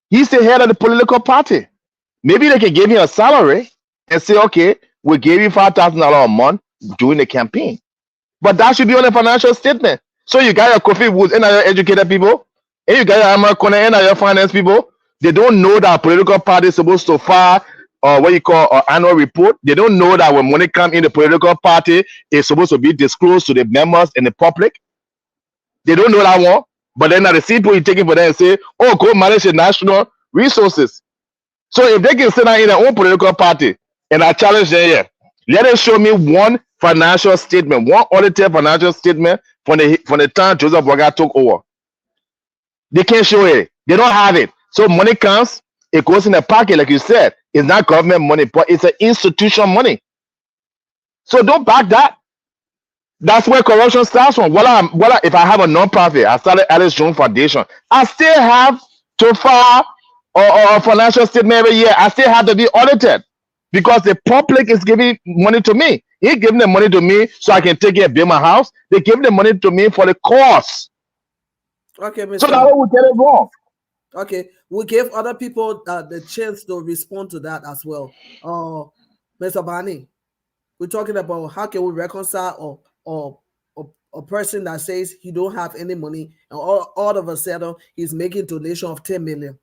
He's the head of the political party. Maybe they can give me a salary and say, okay, we'll give you $5,000 a month during the campaign. But that should be on the financial statement. So you got your Kofi Woods and your educated people, and you got your American and your finance people. They don't know that a political party is supposed to file what you call an annual report. They don't know that when money comes in the political party, it's supposed to be disclosed to the members and the public. They don't know that one. But then at the same point, you take it for them and say, oh, go manage the national resources. So if they can sit down in their own political party and I challenge them here, let them show me one financial statement, one audited financial statement from the time Joseph Boga took over. They can't show it. They don't have it. So money comes, it goes in a pocket, like you said. It's not government money, but it's an institution money. So don't back that. That's where corruption starts from. If I have a nonprofit, I started Alice Jones Foundation, I still have to file a financial statement every year. I still have to be audited because the public is giving money to me. He giving the money to me so I can take care of build my house. They give the money to me for the cost. Okay, Mr. So that's why we get it wrong. Okay, we give other people the chance to respond to that as well. Mr. Bani, we're talking about how can we reconcile a person that says he don't have any money and all of a sudden he's making donation of 10 million.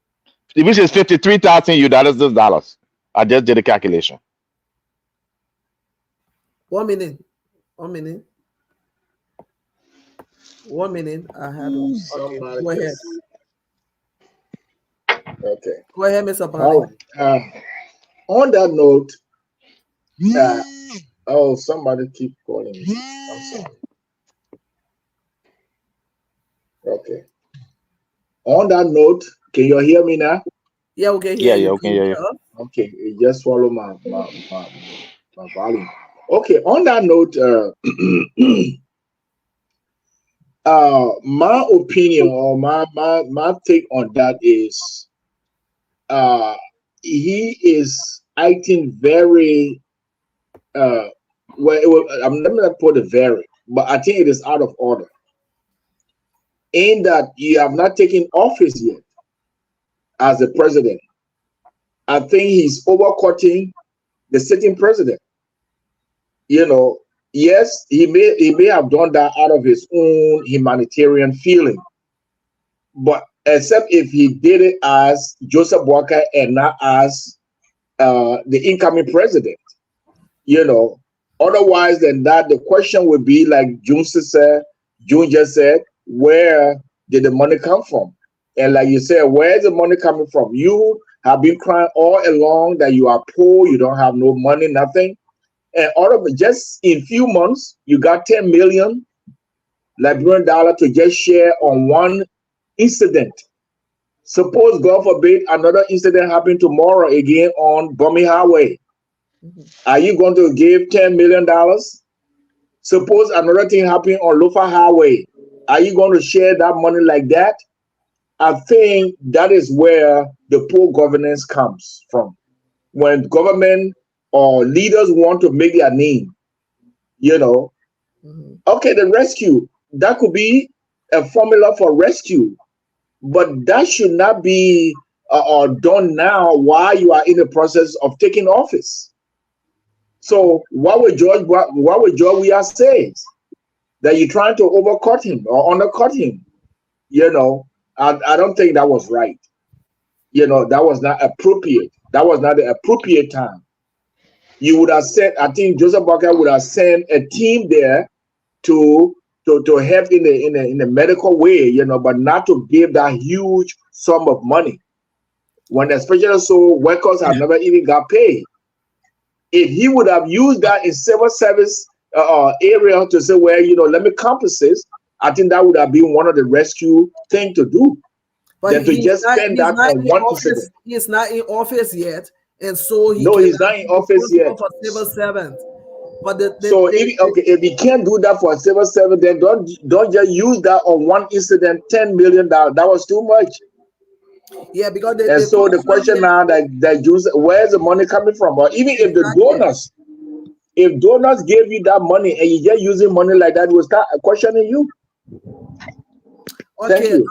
Which is 53,000 US dollars. I just did the calculation. 1 minute. 1 minute. 1 minute. I had okay, Somebody go ahead. Okay. Go ahead, Mr. Bani. All right. On that note, oh, somebody keep calling me. I'm sorry. Okay. On that note, can you hear me now? Yeah, we can hear you. Yeah, okay, yeah. Okay, just follow my volume. Okay, on that note, my opinion or my take on that is he is acting very well, I'm not gonna put it very, but I think it is out of order. In that you have not taken office yet as the president. I think he's overcutting the sitting president. You know, yes, he may have done that out of his own humanitarian feeling, but except if he did it as Joseph Boakai and not as the incoming president, you know. Otherwise than that, the question would be like June just said, where did the money come from? And like you said, where's the money coming from? You have been crying all along that you are poor, you don't have no money, nothing. And all of it, just in few months, you got 10 million Liberian dollar to just share on one incident. Suppose, God forbid, another incident happen tomorrow again on Bummy Highway. Are you going to give $10 million? Suppose another thing happen on Lofa Highway. Are you going to share that money like that? I think that is where the poor governance comes from. When government or leaders want to make their name, you know, okay, the rescue, that could be a formula for rescue, but that should not be done now while you are in the process of taking office. So what would George Weah says? That you're trying to overcut him or undercut him. You know, I don't think that was right. You know, that was not appropriate. That was not the appropriate time. You would have sent, I think Joseph Boakai would have sent a team there to to help in the medical way, but not to give that huge sum of money when especially so workers have never even got paid. If he would have used that in civil service area to say, well, let me compensate, I think that would have been one of the rescue thing to do But than to just spend that on one incident. He's not in office yet, and so he No, cannot he's not in be office yet. responsible for civil servants. But So if he can't do that for a civil servant, then don't just use that on one incident, $10 million. That was too much. Yeah, because And so the question now that use, where's the money coming from? Or even if the donors, if donors gave you that money and you just using money like that, we'll start questioning you. Okay,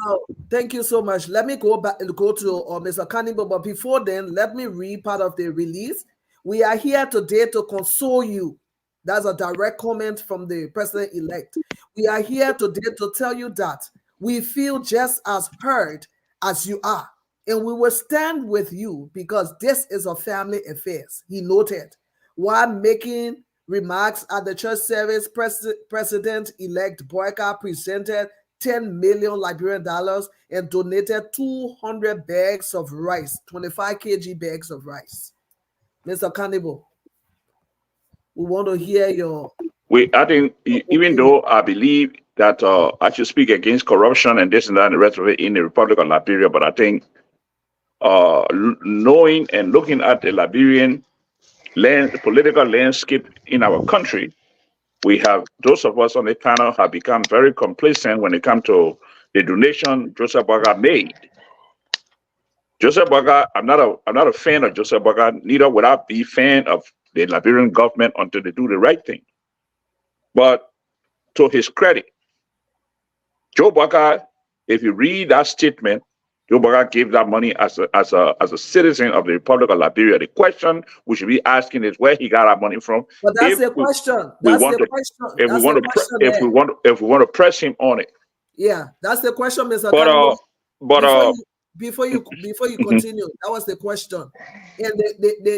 thank you so much. Let me go to Mr. Cannibal, but before then, let me read part of the release. We are here today to console you. That's a direct comment from the president-elect. We are here today to tell you that we feel just as hurt as you are, and we will stand with you because this is a family affair, he noted. While making remarks at the church service, President-elect Boyka presented 10 million Liberian dollars and donated 200 bags of rice, 25 kg bags of rice. Mr. Cannibal, we want to hear your... I think, even though I believe that I should speak against corruption and this and that and the rest of it in the Republic of Liberia, but I think knowing and looking at the Liberian political landscape in our country, those of us on the panel have become very complacent when it comes to the donation Joseph Boyka made. Joseph Boyka, I'm not a fan of Joseph Boyka, neither would I be a fan of the Liberian government until they do the right thing. But to his credit, Joe Boyka, if you read that statement, Joe Boyka gave that money as a citizen of the Republic of Liberia. The question we should be asking is where he got that money from. But that's the question. If we want to press him on it. Yeah, that's the question, Mr. Cannibal. Before you continue, that was the question. And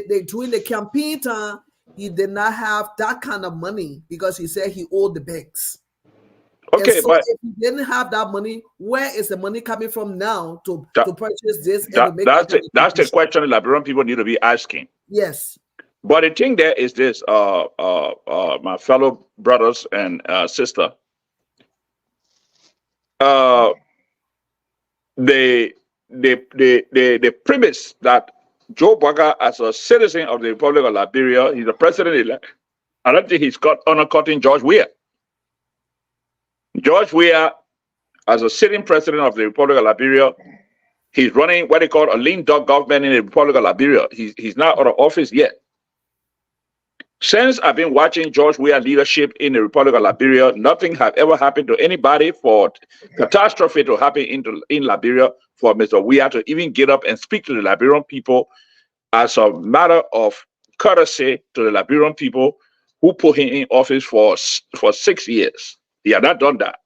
they during the campaign time, he did not have that kind of money because he said he owed the banks. Okay, so but if he didn't have that money, where is the money coming from now to purchase this? That's the question the Liberian people need to be asking. Yes. But the thing there is this, my fellow brothers and sister, the premise that Joe Boyka, as a citizen of the Republic of Liberia, he's the president-elect. I don't think he's undercutting George Weah. George Weah, as a sitting president of the Republic of Liberia, he's running what they call a lean dog government in the Republic of Liberia. He's not out of office yet. Since I've been watching George Weah leadership in the Republic of Liberia, nothing have ever happened to anybody for catastrophe to happen in Liberia for Mr. Weah to even get up and speak to the Liberian people as a matter of courtesy to the Liberian people who put him in office for 6 years. He had not done that.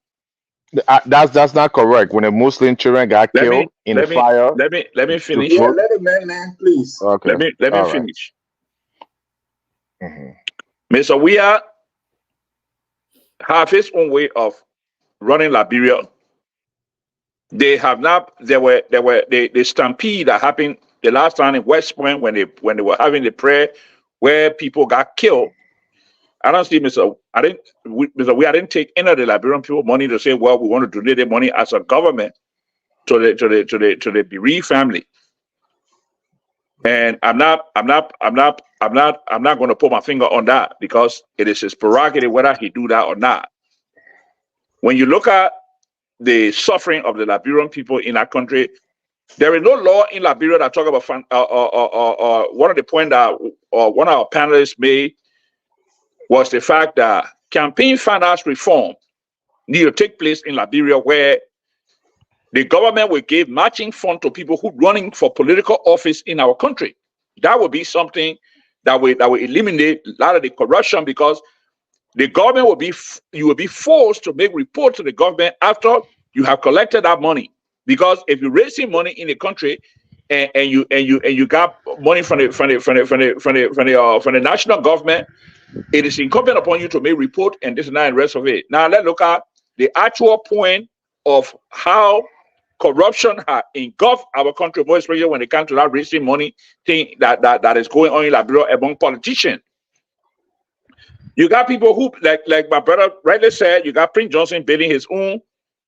That's not correct. When the Muslim children got killed in the fire. Let me finish. Yeah, let him man, please. Okay. Let me finish. Mr. Weah have his own way of running Liberia. They have not. The stampede that happened the last time in West Point when they were having the prayer where people got killed. I don't see Mr. Weah didn't take any of the Liberian people money to say, well, we want to donate the money as a government to the bereaved family. And I'm not going to put my finger on that because it is his prerogative whether he do that or not. When you look at the suffering of the Liberian people in our country, there is no law in Liberia that talk about one of the points that one of our panelists made was the fact that campaign finance reform need to take place in Liberia where the government will give matching fund to people who running for political office in our country. That would be something that will eliminate a lot of the corruption because the government you will be forced to make report to the government after you have collected that money. Because if you're raising money in the country and you got money from the national government, it is incumbent upon you to make report and this and that and the rest of it. Now let's look at the actual point of how corruption has engulfed our country, more especially when it comes to that raising money thing that is going on in Liberia among politicians. You got people who, like my brother rightly said, you got Prince Johnson building his own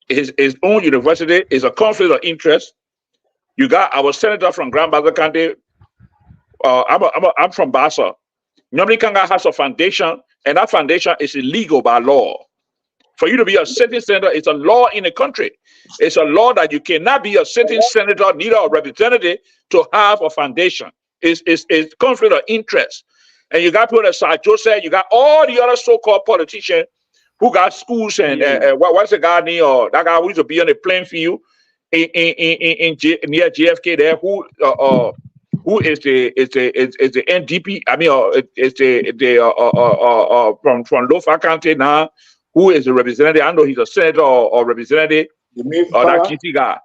university. Is a conflict of interest. You got our senator from Grand Bassa County. I'm from Bassa. Normally, Kanga has a foundation, and that foundation is illegal by law. For you to be a sitting senator, it's a law in the country. It's a law that you cannot be a sitting senator, neither a representative, to have a foundation. It's conflict of interest. And you got people like Joseph, you got all the other so-called politicians who got schools and what's the guy named, or that guy who used to be on the playing field near JFK there, who is the NDP? I mean, it's the from Lofa County now. Who is the representative? I know he's a senator or representative. Or that kitty guy,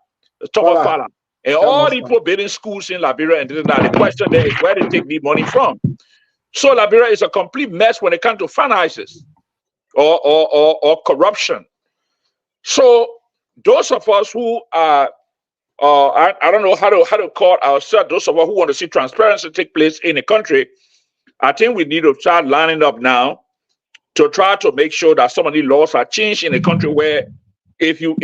Thomas Fala. And all the people building schools in Liberia and this and that. The question there is where they take the money from. So Liberia is a complete mess when it comes to finances or corruption. So those of us who are I don't know how to call ourselves, those of us who want to see transparency take place in the country, I think we need to start lining up now to try to make sure that some of the laws are changed in a country where if you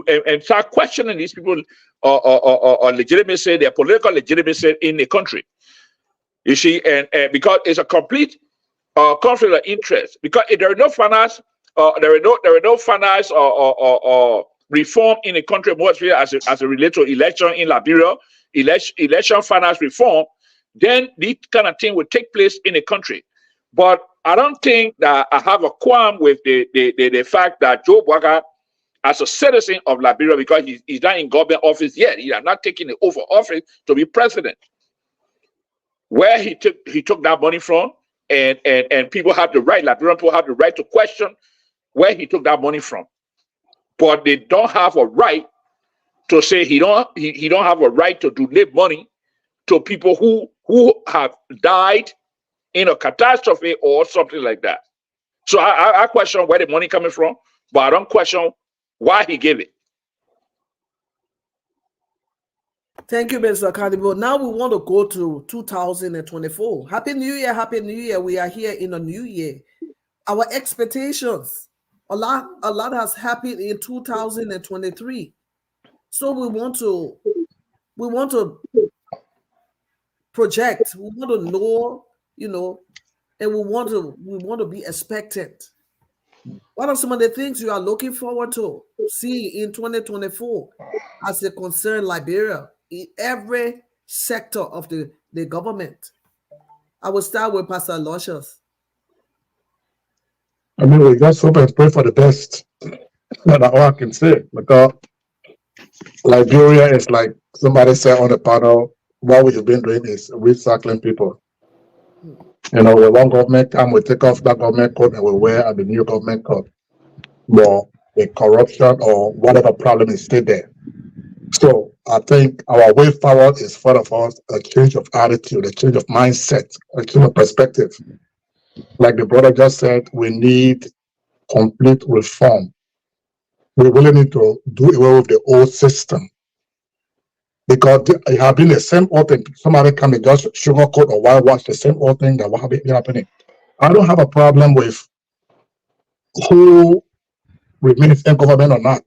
and start questioning these people or legitimacy, their political legitimacy in the country. You see, and because it's a complete conflict of interest. Because if there are no finance, there are no finance or reform in the country, more as it relates to election in Liberia, election finance reform, then this kind of thing will take place in the country. But I don't think that I have a qualm with the fact that Joe Bwaga, as a citizen of Liberia, because he's not in government office yet, he has not taken the oath of office to be president. Where he took that money from, and people have the right, Liberian people have the right to question where he took that money from. But they don't have a right to say he don't have a right to donate money to people who have died in a catastrophe or something like that. So I question where the money coming from, but I don't question why he gave it. Thank you, Mr. Carnival. Now we want to go to 2024. Happy New Year, Happy New Year. We are here in a new year. Our expectations, a lot has happened in 2023. So we want to project, we want to know, and we want to be expectant. What are some of the things you are looking forward to see in 2024 as it concerns Liberia in every sector of the government? I will start with Pastor Aloysius. I mean, we just hope and pray for the best. That's all I can say. Because Liberia is like somebody said on the panel, what we have been doing is recycling people. With one government come, we take off that government code and we wear at the new government code. But the corruption or whatever problem is still there. So I think our way forward is for us a change of attitude, a change of mindset, a change of perspective. Like the brother just said, we need complete reform. We really need to do away with the old system. Because it has been the same old thing. Somebody can be just sugarcoat or whitewash the same old thing that will be happening. I don't have a problem with who remains in government or not.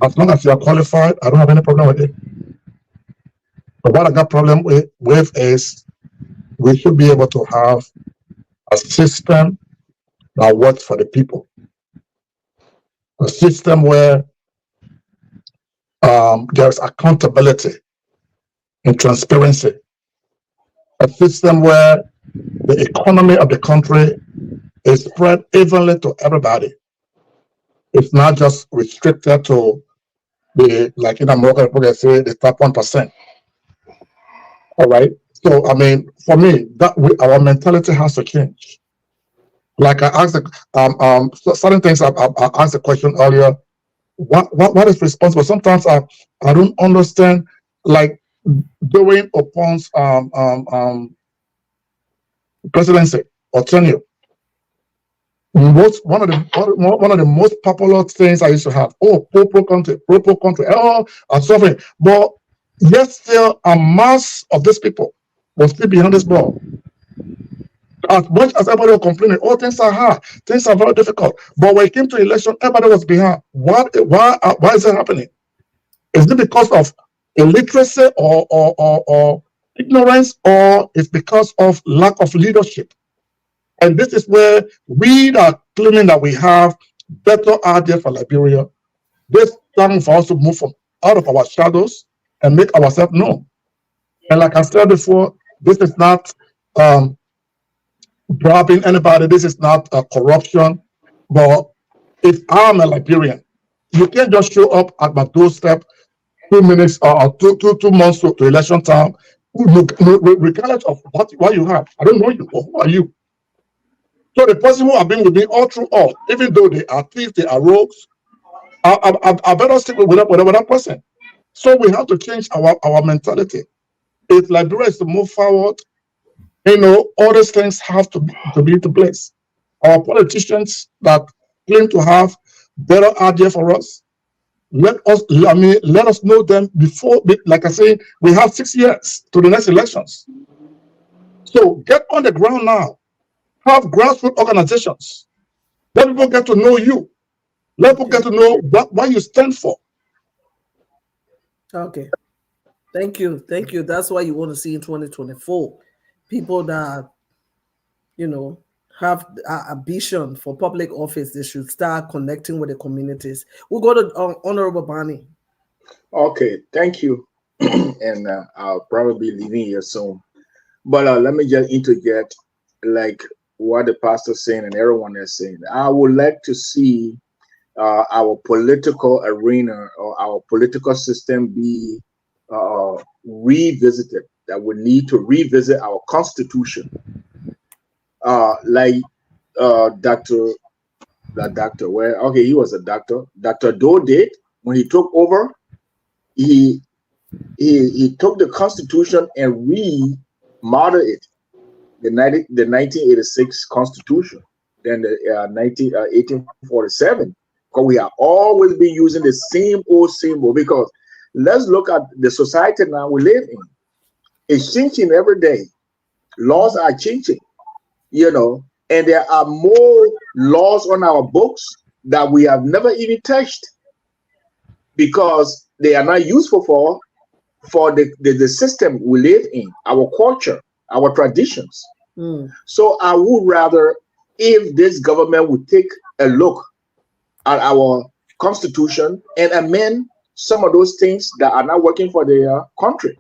As long as you are qualified, I don't have any problem with it. But what I got problem with is we should be able to have a system that works for the people. A system where there's accountability and transparency. A system where the economy of the country is spread evenly to everybody. It's not just restricted to like in America, people say the top 1%. All right. So, I mean, for me, our mentality has to change. Like I asked, certain things I asked the question earlier. What is responsible? Sometimes I don't understand, like during Opon's presidency or tenure, One of the most popular things I used to have. Oh, pro country. Oh, I'm suffering. But yet still a mass of these people was still behind this ball. As much as everybody was complaining, oh, things are hard, things are very difficult. But when it came to election, everybody was behind. Why is it happening? Is it because of illiteracy or ignorance, or it's because of lack of leadership? And this is where we are claiming that we have better ideas for Liberia. This time for us to move from out of our shadows and make ourselves known. And like I said before, this is not um, bribing anybody. This is not corruption. But if I'm a Liberian, you can't just show up at my doorstep 2 minutes or two months to election time, regardless of what you have. I don't know you. Who are you? So the person who have been with me all through all, even though they are thieves, they are rogues, I better stick with that person. So we have to change our mentality. If Liberia is to move forward, all these things have to be into place. Our politicians that claim to have better idea for us, let us know them before. Like I say, we have 6 years to the next elections. So get on the ground now. Have grassroots organizations. Let people get to know you. Let people get to know what you stand for. Okay. Thank you. Thank you. That's what you want to see in 2024. People that, you know, have a vision for public office, they should start connecting with the communities. We'll go to Honorable Barney. Okay, thank you. And I'll probably be leaving here soon. But let me just interject, like what the pastor's saying and everyone is saying. I would like to see our political arena or our political system be revisited. That we need to revisit our constitution. Like Dr. Where okay, he was a doctor. Dr. Doe did when he took over. He took the constitution and remodeled it. The 1986 constitution, then the 1847. Because we have always been using the same old symbol. Because let's look at the society now we live in. It's changing every day. Laws are changing, and there are more laws on our books that we have never even touched because they are not useful for the system we live in, our culture, our traditions. So I would rather if this government would take a look at our constitution and amend some of those things that are not working for their country.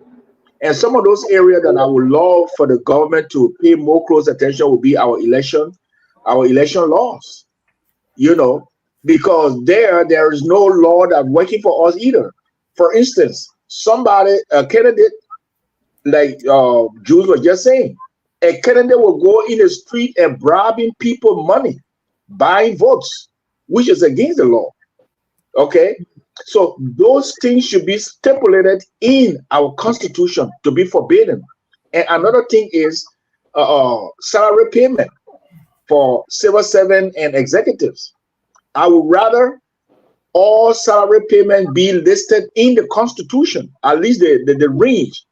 And some of those areas that I would love for the government to pay more close attention would be our election laws, because there is no law that's working for us either. For instance, a candidate, like Jules was just saying, a candidate will go in the street and bribing people money, buying votes, which is against the law. Okay? So those things should be stipulated in our constitution to be forbidden. And another thing is salary payment for civil servants and executives. I would rather all salary payment be listed in the constitution, at least the range.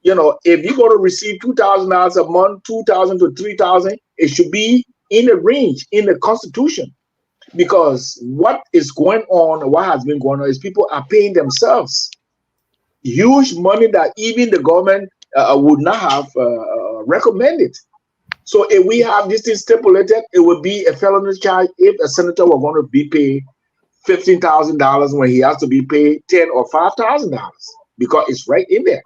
If you're going to receive $2,000 a month, 2,000 to 3,000, it should be in the range in the constitution. Because what is going on, what has been going on, is people are paying themselves huge money that even the government would not have recommended. So if we have this thing stipulated, it would be a felony charge if a senator were going to be paid $15,000 when he has to be paid $10,000 or $5,000, because it's right in there.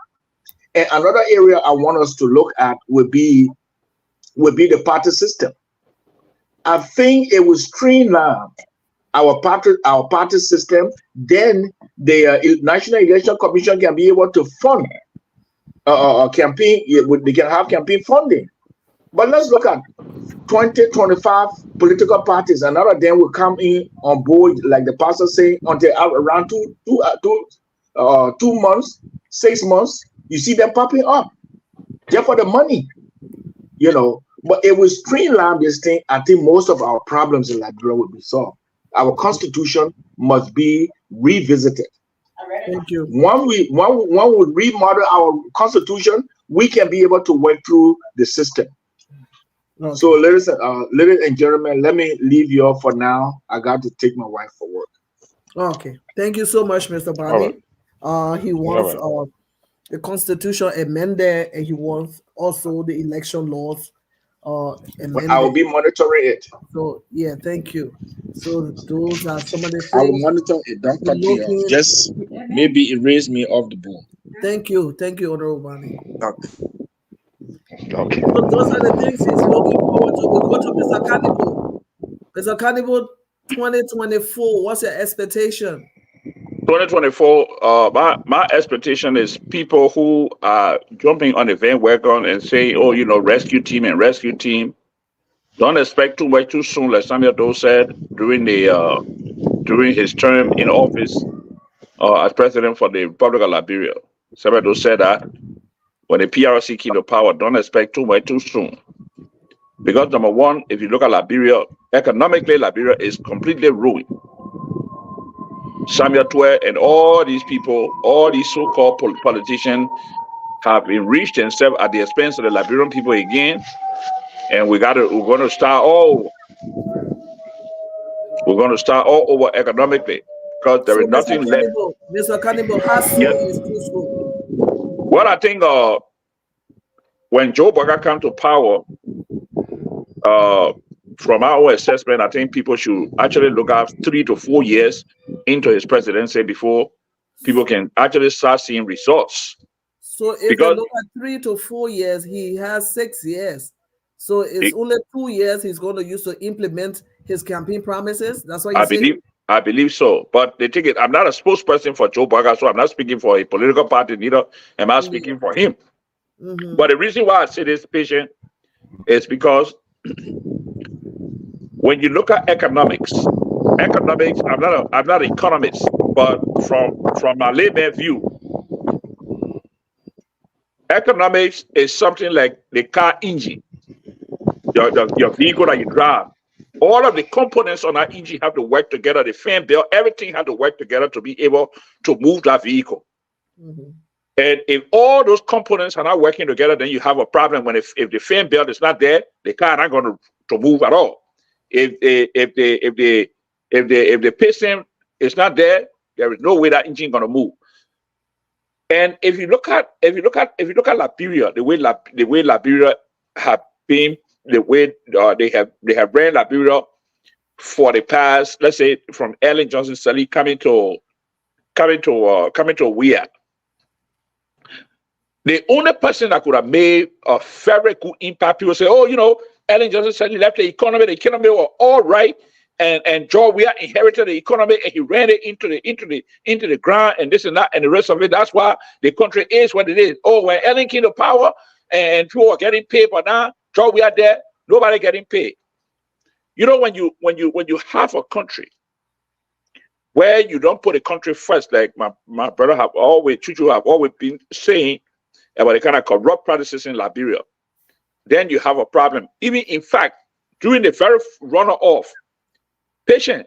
And another area I want us to look at would be the party system. I think it will streamline our party system. Then the National Election Commission can be able to fund a campaign. They can have campaign funding. But let's look at 20, 25 political parties. Another of them will come in on board, like the pastor saying, until around 2 months, 6 months. You see them popping up just for the money. But if we streamline this thing, I think most of our problems in Liberia will be solved. Our constitution must be revisited. Thank you. When we remodel our constitution, we can be able to work through the system. Okay. So, ladies and gentlemen, let me leave you all for now. I got to take my wife for work. Okay. Thank you so much, Mr. Bani. He wants the constitution amended, and he wants also the election laws amended. I will be monitoring it. So yeah, thank you. So those are some of the I will things. monitor it. Don't cut me off. Just maybe erase me off the board. Thank you, Honorable Bani. Okay. So those are the things he's looking forward to. We go to Mr. Cannibal. Mr. Cannibal, 2024. What's your expectation? 2024, my expectation is people who are jumping on the bandwagon and say, oh, rescue team and rescue team. Don't expect too much too soon, like Samuel Doe said during his term in office as president for the Republic of Liberia. Samuel Doe said that when the PRC came to power, don't expect too much too soon. Because number one, if you look at Liberia, economically, Liberia is completely ruined. Samuel Doe and all these people, all these so-called politicians have enriched themselves at the expense of the Liberian people again. And we're going to start all over economically because there is nothing left. Mr. Cannibal, how soon is too soon? Well, I think when Joe Biden comes to power, from our assessment, I think people should actually look at 3 to 4 years into his presidency before people can actually start seeing results. So if they look at 3 to 4 years, he has 6 years. So it's only 2 years he's going to use to implement his campaign promises. That's what you say? I believe so. But the thing is, I'm not a spokesperson for Joe Biden, so I'm not speaking for a political party, neither am I speaking for him. But the reason why I say this, patient, is because when you look at economics, I'm not an economist, but from my layman view, economics is something like the car engine, your vehicle that you drive. All of the components on that engine have to work together. The fan belt, everything has to work together to be able to move that vehicle. And if all those components are not working together, then you have a problem. When if the fan belt is not there, the car is not going to move at all. If the piston is not there, there is no way that engine is going to move. And if you look at Liberia, the way Liberia have been, the way they have ran Liberia for the past, let's say from Ellen Johnson Sirleaf coming to WEA. The only person that could have made a very good impact, people say, oh, Ellen Johnson Sirleaf left the economy was all right, and George Weah inherited the economy and he ran it into the ground and this and that and the rest of it. That's why the country is what it is. Oh, when Ellen came to power and people are getting paid, but now George Weah there, nobody getting paid. When you have a country where you don't put a country first, like my brother Chuchu have always been saying about the kind of corrupt practices in Liberia, then you have a problem. Even in fact, during the very runoff, patient,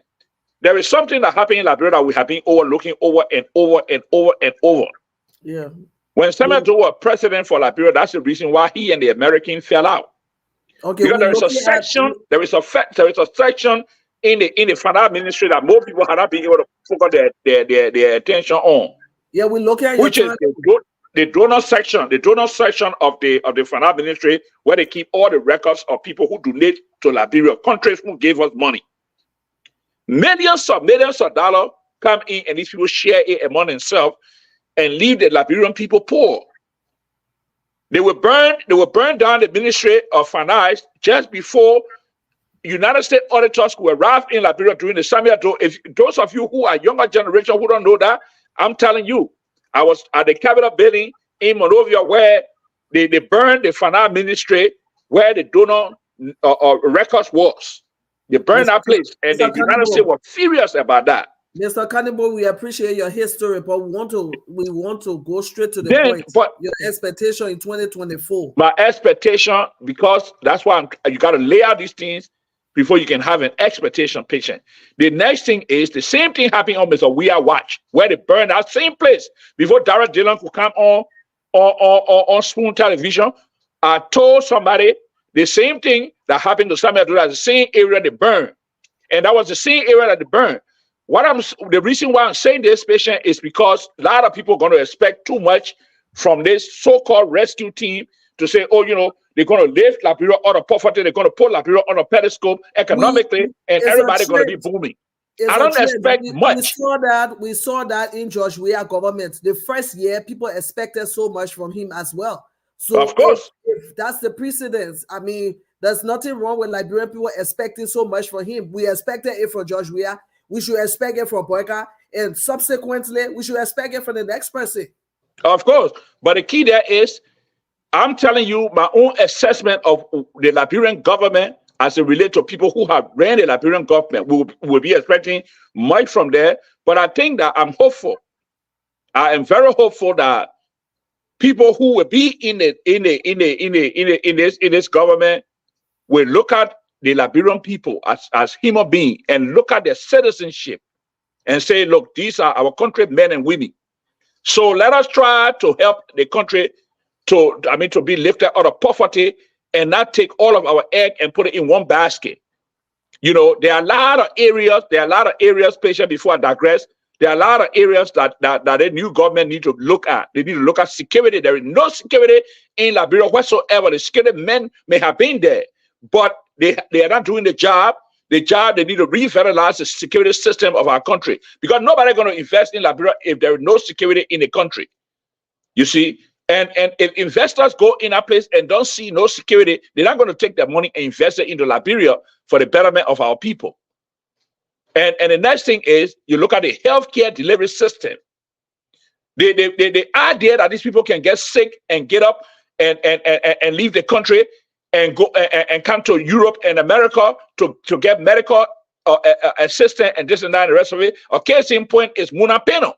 there is something that happened in Liberia that we have been overlooking over and over and over and over. Yeah. When Samuel Doe was president for Liberia, that's the reason why he and the Americans fell out. Okay. Because there is a section in the finance ministry that most people have not been able to focus their attention on. Yeah, we're looking at which is the donor section of the finance ministry, where they keep all the records of people who donate to Liberia, countries who gave us money. Millions of dollars come in, and these people share it among themselves and leave the Liberian people poor. They will burn down the Ministry of Finance just before United States auditors who arrived in Liberia during the Samuel Doe. If those of you who are younger generation who don't know that, I'm telling you, I was at the Capitol building in Monrovia where they burned the finance ministry where the donor records was. They burned that place, and the United States were furious about that. Mr. Cannibal, we appreciate your history, but we want to go straight to the Then, point. but Your expectation in 2024. my expectation, because that's why you got to lay out these things before you can have an expectation patient. The next thing is the same thing happened on Mr. We Are Watch, where they burned that same place before Darrell Dillon could come on Spoon Television. I told somebody the same thing that happened to Samuel Dola, the same area they burned. And that was the same area that they burned. The reason why I'm saying this patient is because a lot of people are going to expect too much from this so-called rescue team to say, oh, they're going to lift Liberia out of poverty, they're going to put Liberia on a pedestal economically, and everybody's going to be booming. I don't expect much. We saw that in George Weah government. The first year, people expected so much from him as well. So of course, if that's the precedence, I mean, there's nothing wrong with Liberian people expecting so much from him. We expected it from George Weah. We should expect it from Boyka, and subsequently, we should expect it from the next person. Of course, but the key there is, I'm telling you my own assessment of the Liberian government as it relates to people who have ran the Liberian government. Will be expecting much from there, but I think that I'm hopeful. I am very hopeful that people who will be in this government will look at the Liberian people as human beings and look at their citizenship and say, look, these are our country men and women. So let us try to help the country to be lifted out of poverty and not take all of our egg and put it in one basket. There are a lot of areas, patient, before I digress. There are a lot of areas that the new government need to look at. They need to look at security. There is no security in Liberia whatsoever. The security men may have been there, but they are not doing the job. They need to revitalize the security system of our country, because nobody's going to invest in Liberia if there is no security in the country. You see, and if investors go in a place and don't see no security, they're not going to take their money and invest it into Liberia for the betterment of our people. And the next thing is, you look at the healthcare delivery system. The idea that these people can get sick and get up and leave the country and go and come to Europe and America to get medical assistance and this and that and the rest of it. A case in point is Muna Peno.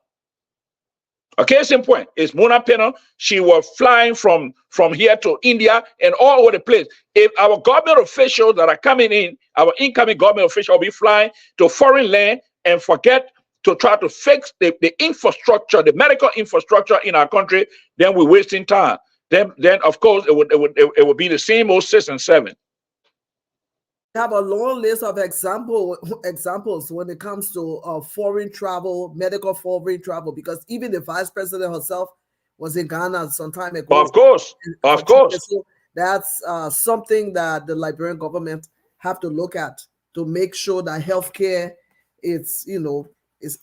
A case in point is Muna Peno. She was flying from here to India and all over the place. If our government officials that are coming in, our incoming government officials will be flying to foreign land and forget to try to fix the infrastructure, the medical infrastructure in our country, then we're wasting time. Then of course it would be the same old 6 and 7. We have a long list of examples when it comes to foreign travel, medical foreign travel, because even the vice president herself was in Ghana some time ago. Of course. So that's something that the Liberian government have to look at to make sure that healthcare is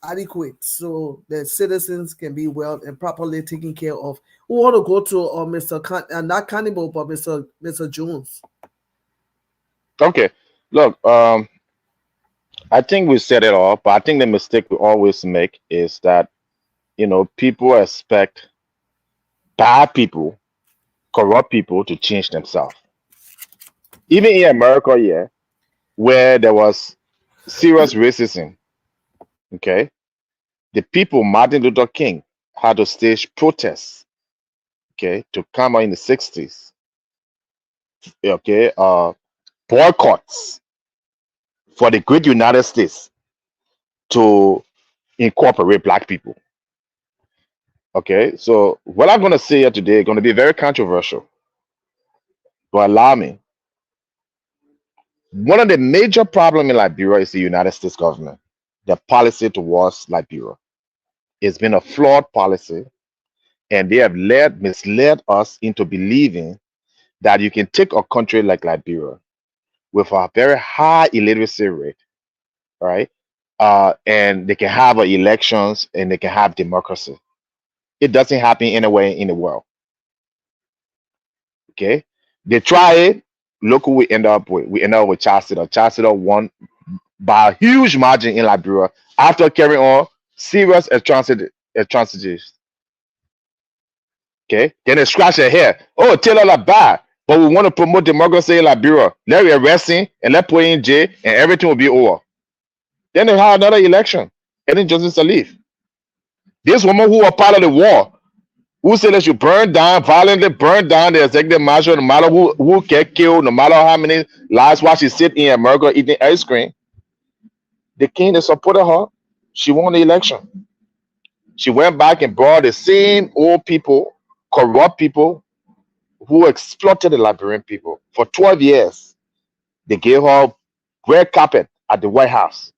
adequate, so the citizens can be well and properly taken care of. We want to go to not Cannibal, but Mr. Jones. Okay, look, I think we said it all, but I think the mistake we always make is that, people expect bad people, corrupt people to change themselves. Even in America, where there was serious racism, okay, the people, Martin Luther King, had to stage protests, okay, to come out in the 60s, okay, boycotts for the great United States to incorporate Black people. Okay, so what I'm going to say here today is going to be very controversial, but allow me. One of the major problems in Liberia is the United States government, the policy towards Liberia. It's been a flawed policy, and they have misled us into believing that you can take a country like Liberia with a very high illiteracy rate, right? And they can have elections and they can have democracy. It doesn't happen anywhere in the world. Okay, they try it. Look who we end up with. We end up with Charles Taylor. Charles Taylor won by a huge margin in Liberia after carrying on serious atrocities. Okay, then they scratch their head. Oh, Taylor are bad, but we want to promote democracy in Liberia. Let me arrest him and let put him in jail, and everything will be over. Then they have another election, Any Joseph Salif. This woman who was part of the war, who said that you burn down, violently burn down the executive marshal, no matter who get killed, no matter how many lives while she sit in America eating ice cream. The king that supported her, she won the election. She went back and brought the same old people, corrupt people who exploited the Liberian people for 12 years. They gave her red carpet at the White House.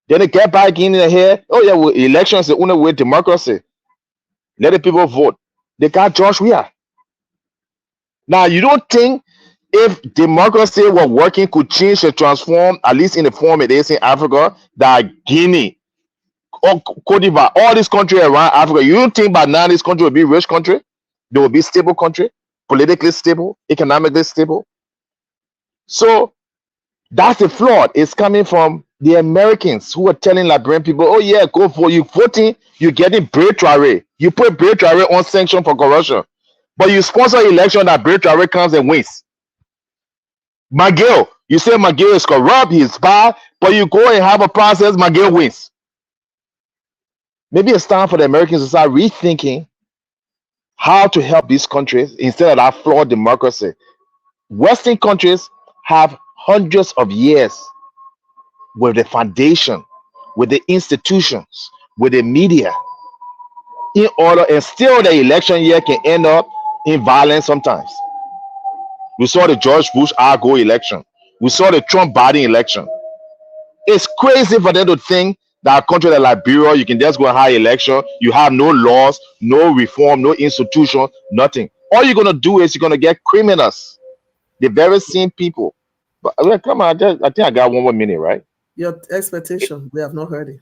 Then they get back in here. Oh yeah, well, elections the only way democracy. Let the people vote. They got George Weah. Now you don't think if democracy were working could change and transform, at least in the form it is in Africa, that Guinea or Cote d'Ivoire, all this country around Africa, you don't think by now this country will be rich country? They will be stable country, politically stable, economically stable. So that's the flaw. It's coming from the Americans who are telling Liberian people, oh yeah, go vote. You voting, you're getting Bray Traore. You put Bray Traore on sanction for corruption. But you sponsor election that Bray Traore comes and wins. McGill, you say McGill is corrupt, he's bad, but you go and have a process, McGill wins. Maybe it's time for the Americans to start rethinking how to help these countries instead of that flawed democracy. Western countries have hundreds of years with the foundation, with the institutions, with the media in order, and still the election year can end up in violence sometimes. We saw the George Bush Al Gore election. We saw the Trump Biden election. It's crazy for them to think that a country like Liberia, you can just go and have election. You have no laws, no reform, no institution, nothing. All you're gonna do is you're gonna get criminals, the very same people. But well, come on, I think I got one more minute, right? Your expectation, we have not heard it.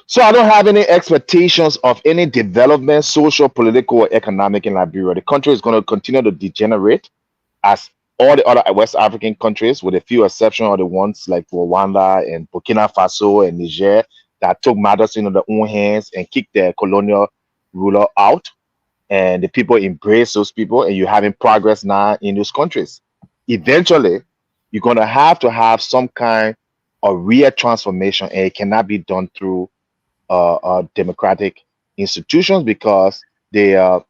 So I don't have any expectations of any development, social, political, or economic in Liberia. The country is going to continue to degenerate as all the other West African countries, with a few exceptions of the ones like Rwanda and Burkina Faso and Niger that took matters into their own hands and kicked their colonial ruler out. And the people embrace those people, and you're having progress now in those countries. Eventually, you're going to have some kind of real transformation, and it cannot be done through democratic institutions because the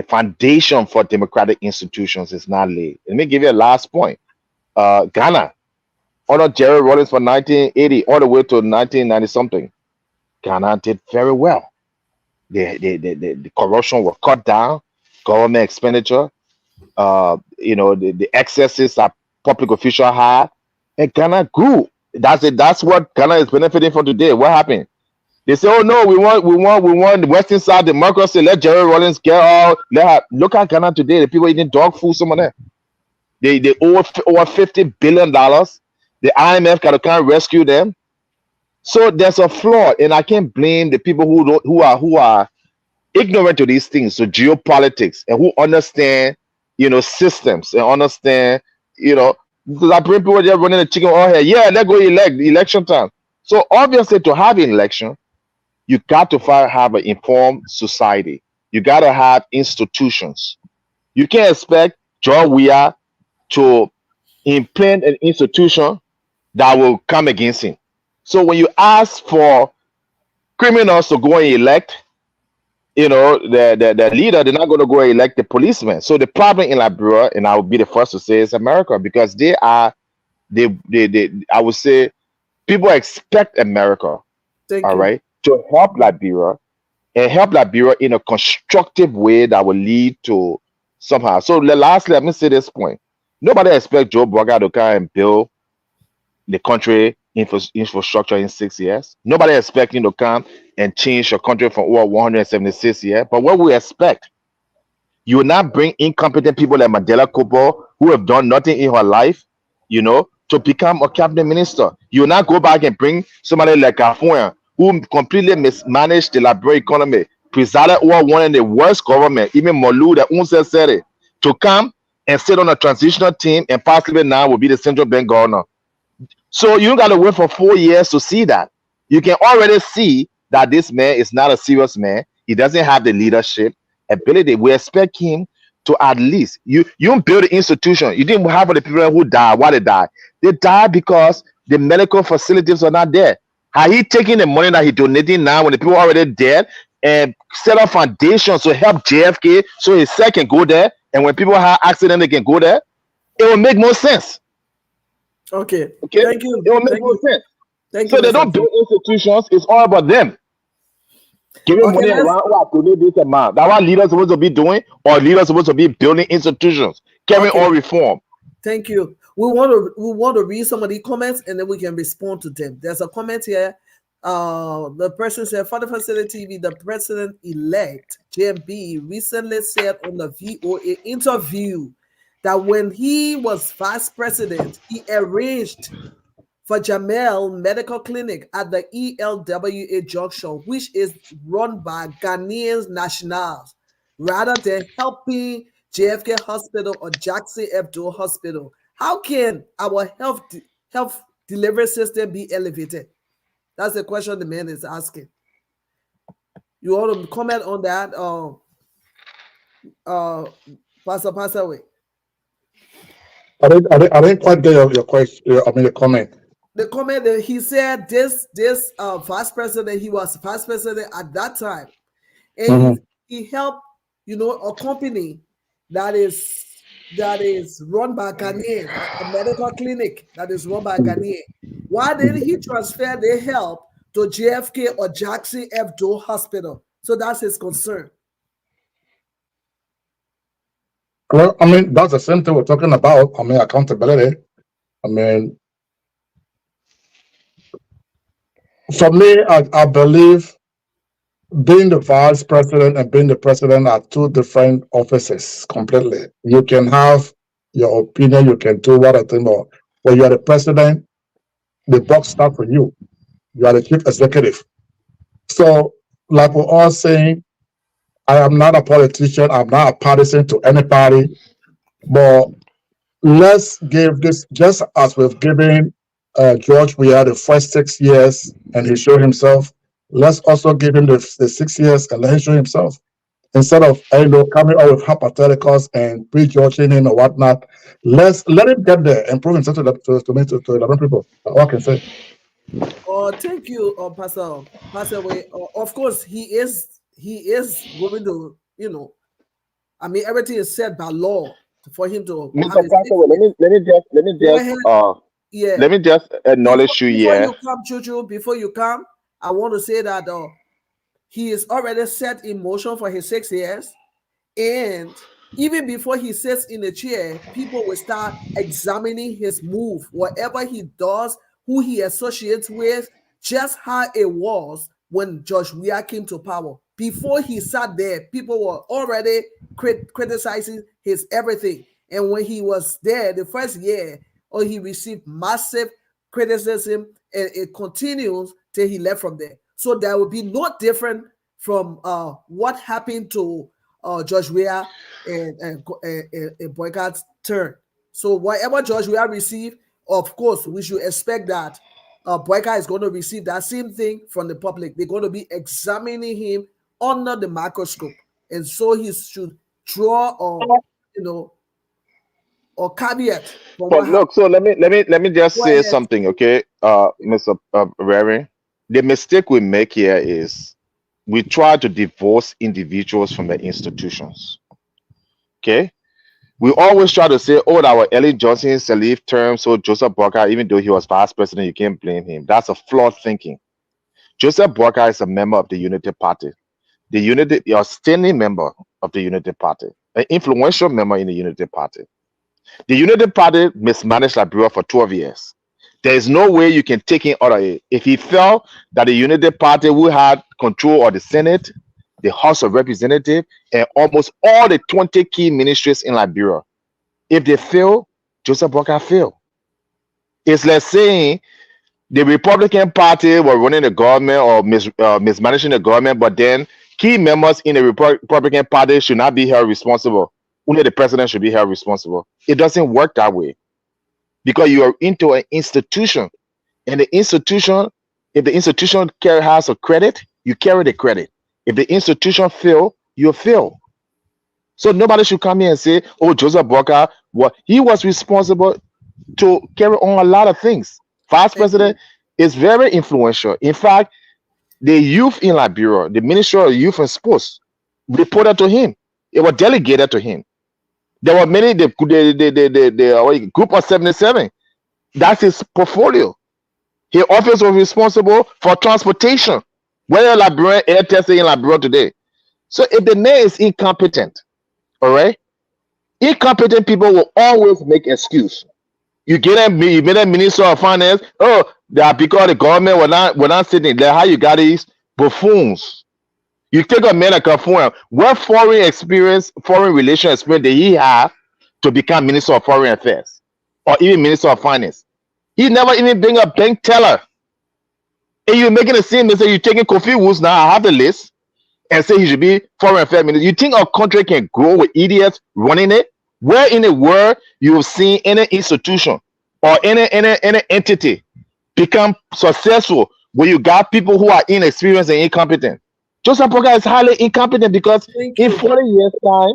foundation for democratic institutions is not laid. Let me give you a last point. Ghana, under Jerry Rawlings from 1980 all the way to 1990 something, Ghana did very well. The corruption was cut down, government expenditure, the excesses that public officials had, and Ghana grew. That's it. That's what Ghana is benefiting from today. What happened? They say, "Oh no, we want the Western side democracy. Let Jerry Rawlings get all." Look at Ghana today. The people eating dog food. Some of them, they owe over $50 billion. The IMF can't rescue them. So there's a flaw, and I can't blame the people who are ignorant to these things, so geopolitics, and who understand, systems and understand, like people just running the chicken all here. Yeah, let's go election time. So obviously, to have an election, you got to have an informed society. You got to have institutions. You can't expect George Weah to implant an institution that will come against him. So when you ask for criminals to go and elect, the leader, they're not going to go and elect the policeman. So the problem in Liberia, and I will be the first to say, is America, because I would say people expect America, all right, to help Liberia, and help Liberia in a constructive way that will lead to somehow. So lastly, let me say this point. Nobody expects Joe Burger to come and build the country infrastructure in 6 years. Nobody expects him to come and change your country from over 176 years. But what we expect, you will not bring incompetent people like Mandela Kobo, who have done nothing in her life, to become a cabinet minister. You will not go back and bring somebody like Afoya, who completely mismanaged the Liberian economy, presided over one of the worst government, even Molu, the Unse said it, to come and sit on a transitional team and possibly now will be the central bank governor. So you got to wait for 4 years to see that. You can already see that this man is not a serious man. He doesn't have the leadership ability. We expect him to at least, you don't build an institution. You didn't have the people who died. Why they died? They died because the medical facilities are not there. Had he taken the money that he donating now when the people are already dead and set up foundations to help JFK so his son can go there, and when people have accident they can go there, it will make more sense. Okay. Okay, Thank it you. will make Thank more you. sense. Thank you, So they Mr. don't T. build institutions. It's all about them giving Okay, money let's around. Oh, I donate this amount. That's what leaders supposed to be doing, or leaders supposed to be building institutions, carrying okay. on reform. Thank you. We want to read some of the comments and then we can respond to them. There's a comment here. The person said, "For the facility TV, the president-elect JMB recently said on the VOA interview that when he was vice president, he arranged for Jamel Medical Clinic at the ELWA Junction, which is run by Ghanaian nationals, rather than helping JFK Hospital or Jackson Abdul Hospital. How can our health delivery system be elevated? That's the question the man is asking. You want to comment on that, uh, Pastor Away? I didn't quite get your question. I mean, your comment. The comment that he said this vice president, he was vice president at that time, and he Mhm. he helped a company that is run by Ghanaians, a medical clinic that is run by Ghanaian. Why didn't he transfer the help to JFK or Jackson Abdul Hospital? So that's his concern. Well, I mean, that's the same thing we're talking about. I mean, accountability. I mean, for me, I believe being the vice president and being the president are two different offices completely. You can have your opinion, you can do what I think, but when you are the president, the box starts for you. You are the chief executive. So, like we're all saying, I am not a politician, I'm not a partisan to anybody, but let's give this just as we've given George Weah the first 6 years and he showed himself. Let's also give him the 6 years and let him show himself. Instead of coming out with hypotheticals and prejudging him and whatnot, let's let him get there and prove himself to 11 people. All I can say. Thank you, Pastor Way. Of course, he is going to, I mean, everything is set by law for him to have Mr. his Pastor, six let years. me let me just let me Go just ahead. uh Yeah. let me just Before acknowledge you before here. you come, Chuchu, before you come, I want to say that he is already set in motion for his 6 years. And even before he sits in the chair, people will start examining his move, whatever he does, who he associates with, just how it was when George Weah came to power. Before he sat there, people were already criticizing his everything. And when he was there the first year, he received massive criticism, and it continues till he left from there. So there will be no different from what happened to George Weah and Boycott's turn. So whatever George Weah received, of course, we should expect that Boycott is going to receive that same thing from the public. They're going to be examining him under the microscope, and so he should draw you know or caveat from But what happened. look, so let me just Go say ahead. something, okay, Mr. Rary. The mistake we make here is we try to divorce individuals from the institutions. Okay, we always try to say, oh, our Ellen Johnson Salif term, so Joseph Boyka, even though he was vice president, you can't blame him. That's a flawed thinking. Joseph Boyka is a member of the Unity Party, a standing member of the Unity Party, an influential member in the Unity Party. The Unity Party mismanaged Liberia for 12 years. There is no way you can take him out of it. If he felt that the Unity Party who had control of the Senate, the House of Representatives, and almost all the 20 key ministries in Liberia, if they fail, Joseph Boyka failed. It's like saying the Republican Party were running the government or mismanaging the government, but then key members in the Republican Party should not be held responsible. Only the president should be held responsible. It doesn't work that way because you are into an institution, and the institution, if the institution has a credit, you carry the credit. If the institution fail, you fail. So nobody should come here and say, "Oh, Joseph Boyka, what he was responsible to carry on a lot of things." Vice Thank president, you. is very influential. In fact, the youth in Liberia, the Ministry of Youth and Sports, reported to him. It was delegated to him. There were many, the group of 77. That's his portfolio. His office was responsible for transportation. Where Liberian air testing in Liberia today. So if the man is incompetent, all right, incompetent people will always make excuse. You made a minister of finance. Oh, that because the government were not sitting there. How you got these buffoons? You take a man like a foreign. What foreign experience, foreign relation experience did he have to become minister of foreign affairs or even minister of finance? He never even bring a bank teller. And you're making the same mistake. You're taking Kofi Woods now. I have the list and say he should be foreign affairs minister. You think our country can grow with idiots running it? Where in the world you have seen any institution or any entity become successful when you got people who are inexperienced and incompetent? Joseph Boga is highly incompetent because in 40 years' time,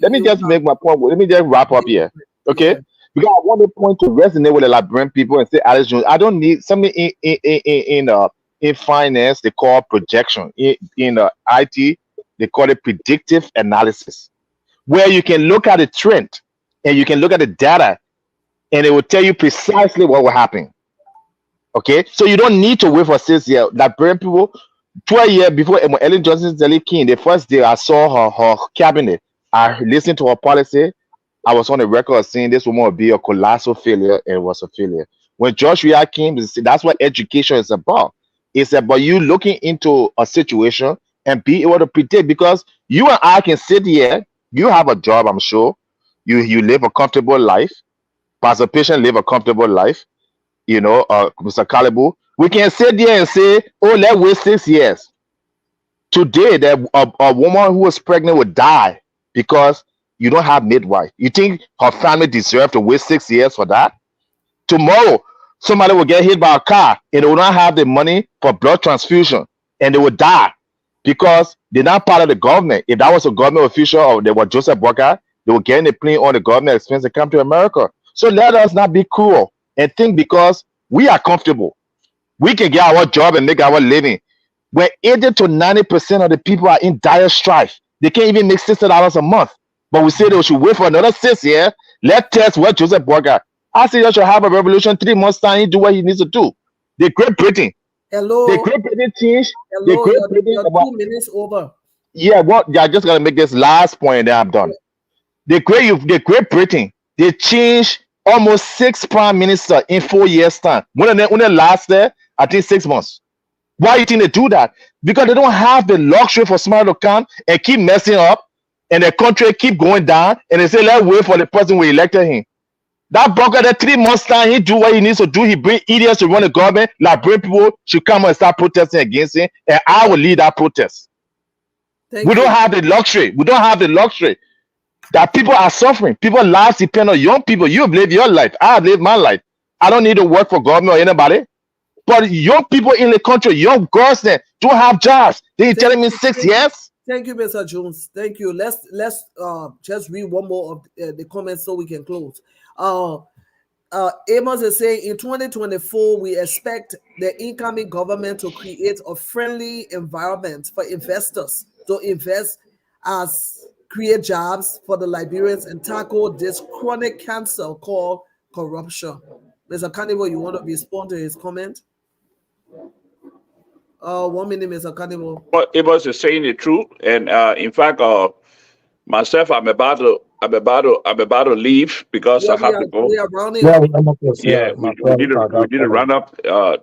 let me just make my point. Let me just wrap up here. Okay? Yeah. Because I want the point to resonate with the Liberian people and say, Alex Jones, I don't need something in finance, they call projection. In IT, they call it predictive analysis, where you can look at the trend and you can look at the data and it will tell you precisely what will happen. Okay, so you don't need to wait for 6 years. Liberian people, 12 years before when Ellen Johnson Sirleaf came, the first day I saw her cabinet, I listened to her policy. I was on the record saying this woman would be a colossal failure, and it was a failure. When George Weah came, that's what education is about. It's about you looking into a situation and be able to predict, because you and I can sit here, you have a job, I'm sure. You live a comfortable life. Pastor Patient live a comfortable life. You know, Mr. Calibu. We can sit there and say, oh, let's wait 6 years. Today, that a woman who was pregnant would die because you don't have midwife. You think her family deserves to wait 6 years for that? Tomorrow, somebody will get hit by a car and they will not have the money for blood transfusion and they will die because they're not part of the government. If that was a government official or they were Joseph Boga, they will get in the plane on the government expense and come to America. So let us not be cruel and think because we are comfortable, we can get our job and make our living. Where 80 to 90% of the people are in dire strife. They can't even make $60 a month. But we say they should wait for another 6 years. Let's test what Joseph Boga. I say they should have a revolution 3 months time. He do what he needs to do. The Great Britain. Hello. The Great Britain changed. Hello. The Great Britain. You're 2 minutes over. Yeah, well, I just gotta make this last point and then I'm done. The Great Britain, they changed almost 6 prime ministers in 4 years' time. When they last there, I think 6 months. Why do you think they do that? Because they don't have the luxury for somebody to come and keep messing up and the country keep going down and they say, let's wait for the person we elected him. That broker, that 3 months time, he do what he needs to do. He bring idiots to run the government. Liberian people should come and start protesting against him, and I will lead that protest. We don't have the luxury. We don't have the luxury. That people are suffering. People's lives depend on young people. You have lived your life. I have lived my life. I don't need to work for government or anybody. But young people in the country, young girls there, don't have jobs. They telling me 6 years. Thank you, Mr. Jones. Thank you. Let's just read one more of the comments so we can close. Amos is saying in 2024 we expect the incoming government to create a friendly environment for investors to invest, as create jobs for the Liberians and tackle this chronic cancer called corruption. Mr. Carnival, you want to respond to his comment? 1 minute, Mr. Carnival. Amos is saying the truth, and in fact, myself, I'm about to leave because I have to go. We are rounding up. Yeah, we need to round up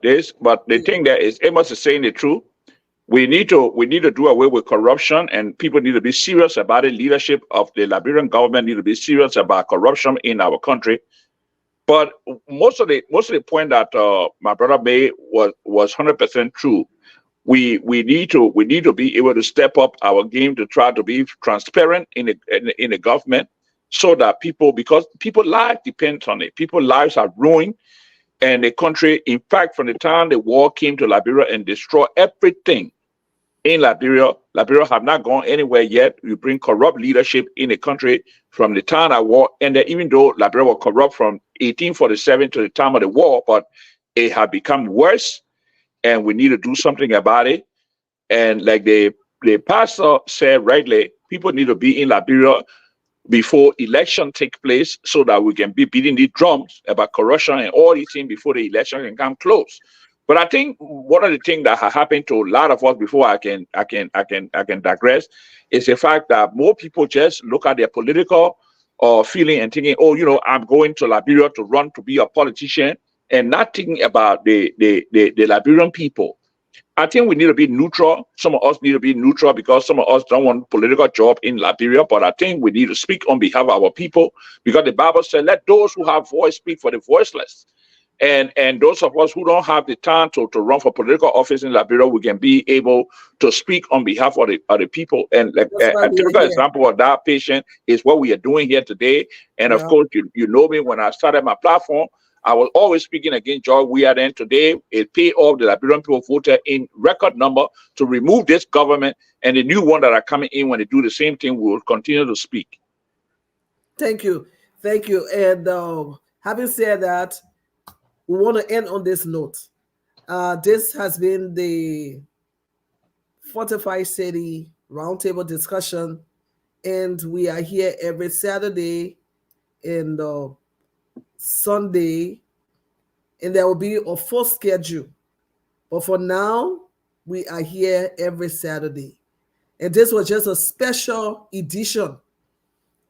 this. But the thing that is, Amos is saying the truth. We need to do away with corruption, and people need to be serious about it. Leadership of the Liberian government need to be serious about corruption in our country. But most of the point that my brother made was 100% true. We need to be able to step up our game to try to be transparent in the government, so that because people's lives depends on it. People's lives are ruined, and the country, in fact, from the time the war came to Liberia and destroyed everything in Liberia have not gone anywhere yet. You bring corrupt leadership in the country from the time of war, and even though Liberia was corrupt from 1847 to the time of the war, but it had become worse, and we need to do something about it. And like the pastor said rightly, people need to be in Liberia before election take place so that we can be beating the drums about corruption and all these things before the election can come close. But I think one of the things that has happened to a lot of us before I can digress is the fact that more people just look at their political feeling and thinking, oh, I'm going to Liberia to run to be a politician, and not thinking about the Liberian people. I think we need to be neutral. Some of us need to be neutral because some of us don't want political job in Liberia. But I think we need to speak on behalf of our people, because the Bible said, "Let those who have voice speak for the voiceless." And those of us who don't have the time to run for political office in Liberia, we can be able to speak on behalf of the people. And like That's why a we are typical here. example of that patient is what we are doing here today. And of Yeah. course, you know me, when I started my platform, I was always speaking against George Weah. Then today, it paid off. The Liberian people voted in record number to remove this government, and the new one that are coming in, when they do the same thing, we will continue to speak. Thank you. Thank you. And having said that, we want to end on this note. This has been the Fortified City Roundtable discussion, and we are here every Saturday and Sunday, and there will be a full schedule. But for now, we are here every Saturday. And this was just a special edition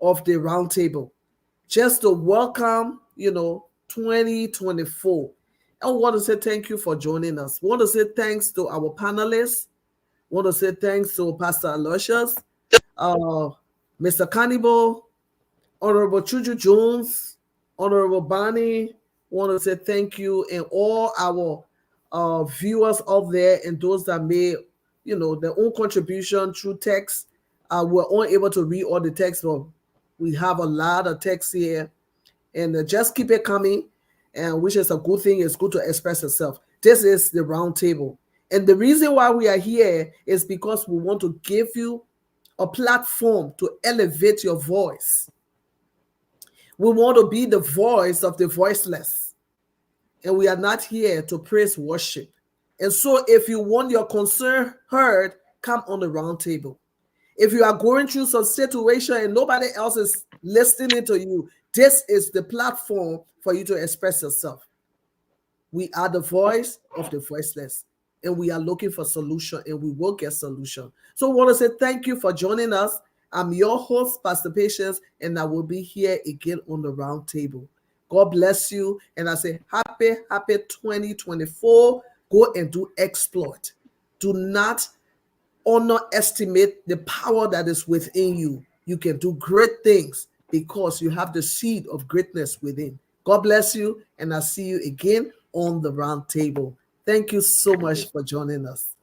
of the Roundtable, just to welcome, 2024. I want to say thank you for joining us. I want to say thanks to our panelists. I want to say thanks to Pastor Aloysius, Mr. Cannibal, Honorable Chuju Jones, Honorable Barney. I want to say thank you, and all our viewers out there and those that made, their own contribution through text. We're unable to read all the text, but we have a lot of text here, and just keep it coming, and which is a good thing. It's good to express yourself. This is the round table, and the reason why we are here is because we want to give you a platform to elevate your voice. We want to be the voice of the voiceless, and we are not here to praise worship. And so if you want your concern heard, come on the round table. If you are going through some situation and nobody else is listening to you, this is the platform for you to express yourself. We are the voice of the voiceless, and we are looking for solution, and we will get solution. So I want to say thank you for joining us. I'm your host, Pastor Patience, and I will be here again on the round table. God bless you, and I say happy 2024. Go and do exploit. Do not underestimate the power that is within you. You can do great things because you have the seed of greatness within. God bless you, and I'll see you again on the round table. Thank you so much for joining us.